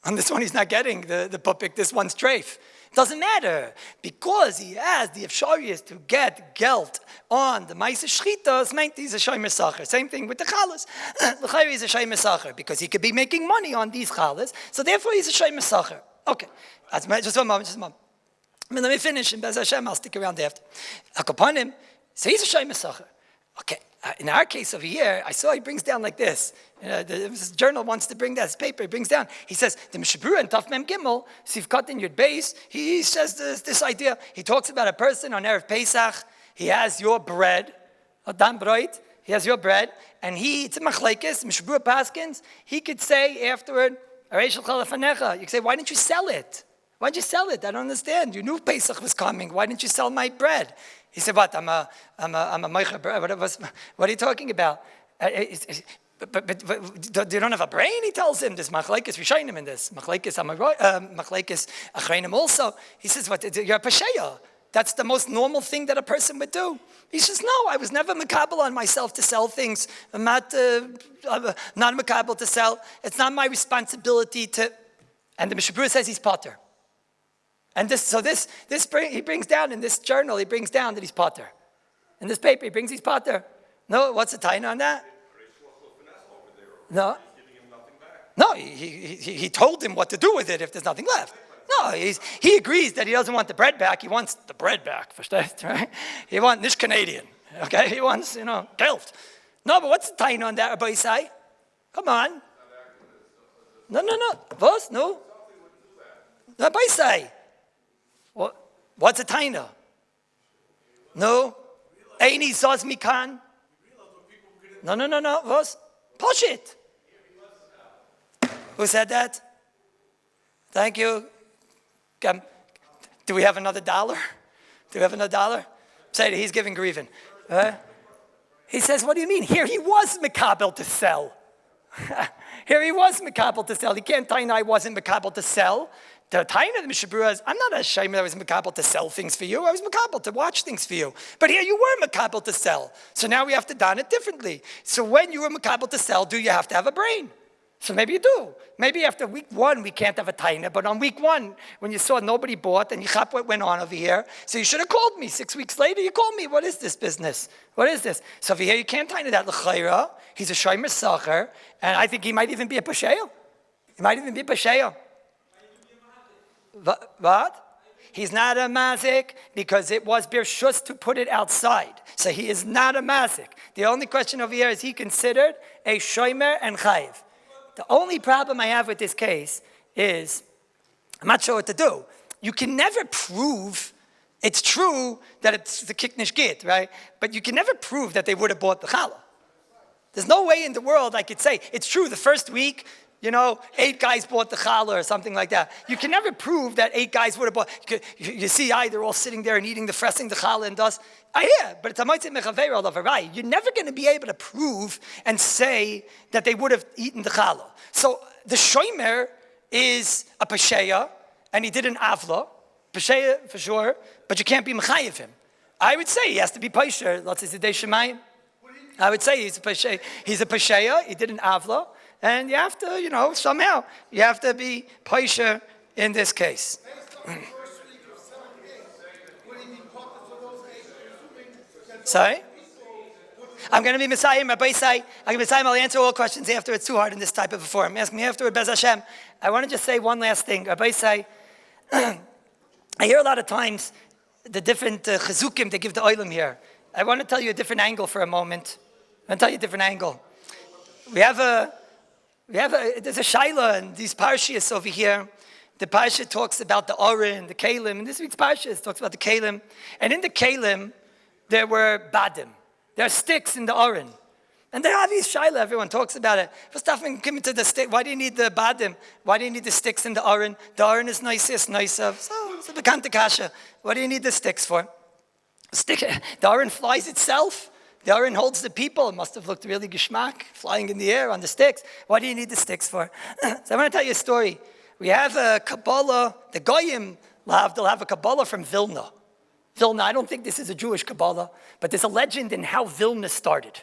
On this one, he's not getting the pupik, this one's treif. Doesn't matter, because he has the efsharius to get gelt on the ma'aseh shchita, he's a shomer sacher. Same thing with the Kallus. L'chayr is a shomer sacher, because he could be making money on these Kallus, so therefore he's a shomer sacher. Okay, just one moment. Let me finish, and Bez Hashem, I'll stick around after. Akapanim, so he's a shomer sacher. Okay, in our case over here, I saw he brings down like this. This journal wants to bring that, his paper, he brings down. He says, the Mishabura and Taf Mem Gimel, Sif Katan Yud Beis, he says this idea. He talks about a person on Erev Pesach, he has your bread, Adam Broit, he has your bread, and it's a machlekes, Mishabura Paskins, he could say afterward, you could say, why didn't you sell it? Why didn't you sell it? I don't understand. You knew Pesach was coming. Why didn't you sell my bread? He said, what? I'm a meicher bread. What are you talking about? But you don't have a brain, he tells him. This machlekes Rishonim in this. Machlekes Achreinim also. He says, what? You're a pasheya. That's the most normal thing that a person would do. He says, no, I was never makabel on myself to sell things. I'm not makabel to sell. It's not my responsibility to... And the Mishabur says he's potter. And he brings down in this journal, he brings down that he's potter. In this paper, he brings he's potter. No, what's the taina on that? No. No, he told him what to do with it if there's nothing left. No, he agrees that he doesn't want the bread back. He wants the bread back, right? He wants this Canadian, okay? He wants, geld. No, but what's the taina on that, Rabbi Isai? Come on. No. Was? No. Rabbi Isai. What's a taina? No. Eini zaz mikan. No. Was? Push it. Who said that? Thank you. Do we have another dollar? Say it, he's giving grieving. He says, what do you mean? Here he was makabel to sell. He can't tell you I wasn't makabel to sell. The taina of the Mishabura is, I'm not a shaymer that was makabel to sell things for you. I was makabel to watch things for you. But here you were makabel to sell. So now we have to don it differently. So when you were makabel to sell, do you have to have a brain? So maybe you do. Maybe after week 1, we can't have a taina. But on week 1, when you saw nobody bought and you chap what went on over here, so you should have called me. 6 weeks later, you called me. What is this business? What is this? So over here, you can't taina that l'chayra. He's a shomer sacher. And I think he might even be a pasheya. What? He's not a mazik because it was birshus to put it outside. So he is not a mazik. The only question over here is he considered a shomer and chayiv. The only problem I have with this case is I'm not sure what to do. You can never prove, it's true that it's the kiknish git, right? But you can never prove that they would have bought the challah. There's no way in the world I could say, it's true, the first week, 8 guys bought the challah or something like that. You can never prove that 8 guys would have bought. You see, they're all sitting there and eating the fressing, the challah and dust. But it's a moitzeh mechaveira of a rai. You're never going to be able to prove and say that they would have eaten the challah. So the shomer is a pasheya, and he did an avla, pasheya for sure, but you can't be mechayev him. I would say he has to be paisher. Let's say zidei shemayim. I would say he's a pasheya. He's a pasheya. He did an avla. And you have to, somehow, you have to be paisha in this case. Sorry? I'm going to be Messiah, Rabbi Say. I'm going to be Messiah. I'll answer all questions after. It's too hard in this type of a forum. Ask me afterward, Bez Hashem. I want to just say one last thing. Rabbi Say, I hear a lot of times the different chizukim they give the oilim here. I want to tell you a different angle for a moment. I want to tell you a different angle. There's a shaila in these parshas over here. The parsha talks about the Orin, the Kalim. And this week's parsha talks about the Kalim. And in the Kalim, there were badim. There are sticks in the Orin. And the obvious shaila, everyone talks about it. First off, come into the stick. Why do you need the badim? Why do you need the sticks in the Orin? The Orin is nicest, nicer. So it's a bekannte kasha. What do you need the sticks for? The Orin flies itself. The Orin holds the people. It must have looked really geschmack, flying in the air on the sticks. What do you need the sticks for? So I want to tell you a story. We have a Kabbalah, the Goyim, they'll have a Kabbalah from Vilna. I don't think this is a Jewish Kabbalah, but there's a legend in how Vilna started.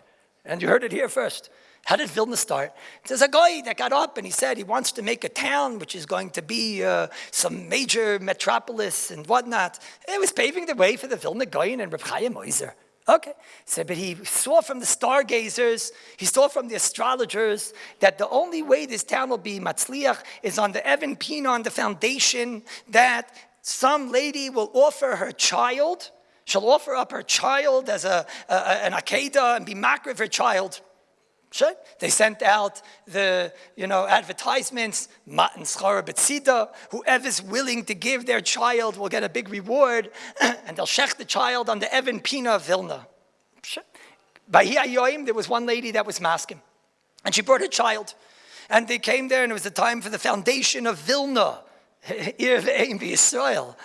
And you heard it here first. How did Vilna start? There's a guy that got up and he said he wants to make a town which is going to be some major metropolis and whatnot. It was paving the way for the Vilna Goyim and Reb Chaim Oizer. Okay, so but he saw from the stargazers, he saw from the astrologers that the only way this town will be matzliach is on the Evan Pina, on the foundation that some lady will offer her child. She'll offer up her child as an akeda and be makriv her child. Sure. They sent out the advertisements, matan schara betzida. Whoever's willing to give their child will get a big reward, and they'll shech the child on the Evan Pina of Vilna. Sure. By Hiyayoim, there was one lady that was masking, and she brought her child, and they came there, and it was the time for the foundation of Vilna, Israel.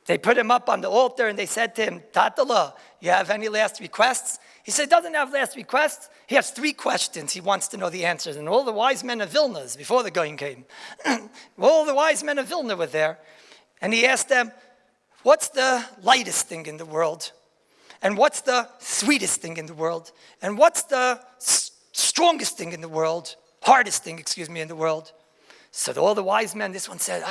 They put him up on the altar, and they said to him, Tatala, you have any last requests? He said, doesn't have last requests. He has 3 questions. He wants to know the answers. And all the wise men of Vilna, before the Goyim came, all the wise men of Vilna were there. And he asked them, what's the lightest thing in the world? And what's the sweetest thing in the world? And what's the strongest thing in the world? Hardest thing, in the world? So all the wise men, this one said,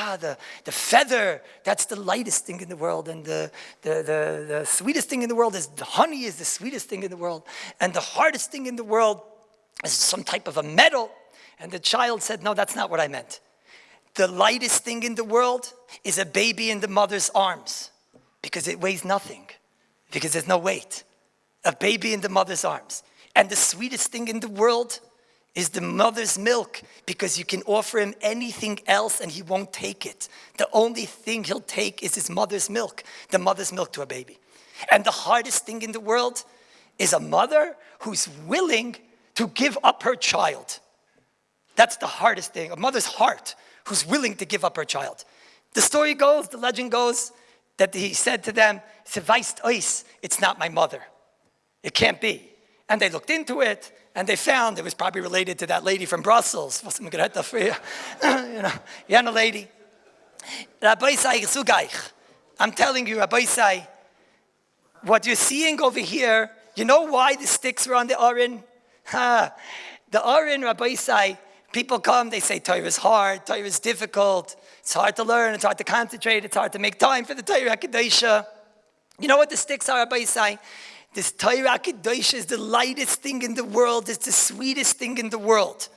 the feather, that's the lightest thing in the world. And the sweetest thing in the world is the honey is the sweetest thing in the world. And the hardest thing in the world is some type of a metal. And the child said, no, that's not what I meant. The lightest thing in the world is a baby in the mother's arms because it weighs nothing, because there's no weight. A baby in the mother's arms. And the sweetest thing in the world is the mother's milk, because you can offer him anything else and he won't take it. The only thing he'll take is his mother's milk, the mother's milk to a baby. And the hardest thing in the world is a mother who's willing to give up her child. That's the hardest thing, a mother's heart who's willing to give up her child. The story goes, the legend goes, that he said to them, it's not my mother. It can't be. And they looked into it, and they found it was probably related to that lady from Brussels. A lady. Rabbi Say, I'm telling you, Rabbi Say, what you're seeing over here, you know why the sticks were on the Orin? The Orin, Rabbi Say, people come, they say Torah is hard, Torah is difficult, it's hard to learn, it's hard to concentrate, it's hard to make time for the Torah HaKadosh. You know what the sticks are, Rabbi Say? This Torah HaKadosh is the lightest thing in the world. It's the sweetest thing in the world.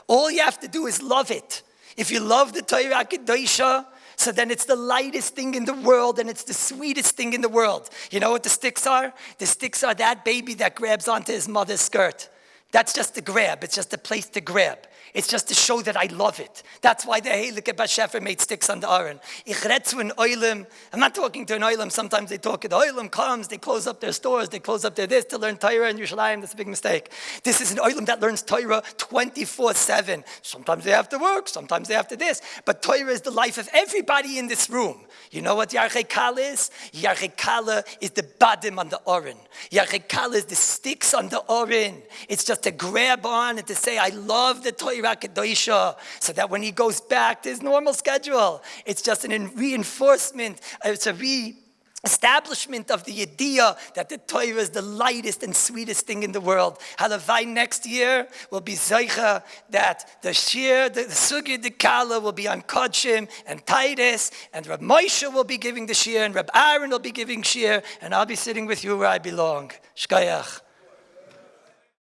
All you have to do is love it. If you love the Torah HaKadosh, so then it's the lightest thing in the world and it's the sweetest thing in the world. You know what the sticks are? The sticks are that baby that grabs onto his mother's skirt. That's just a grab. It's just a place to grab. It's just to show that I love it. That's why the Heilige Bashefer made sticks on the Aron. Ich red zu an Oilim. I'm not talking to an Oilim. Sometimes they talk. The Oilim comes, they close up their stores, they close up their this to learn Torah in Yerushalayim. That's a big mistake. This is an Oilim that learns Torah 24/7. Sometimes they have to work, sometimes they have to this. But Torah is the life of everybody in this room. You know what YYK is? YYK is the badim on the Aron. YYK is the sticks on the Aron. It's just to grab on and to say, I love the Torah Kedosha, so that when he goes back to his normal schedule, it's just an reinforcement, it's a establishment of the idea that the Torah is the lightest and sweetest thing in the world. Halavai next year will be Zeicha, that the Shiur, the Sugya de Kala will be on Kodshim and Titus, and Rab Moshe will be giving the Shiur, and Rab Aaron will be giving Shiur, and I'll be sitting with you where I belong. Shkayach.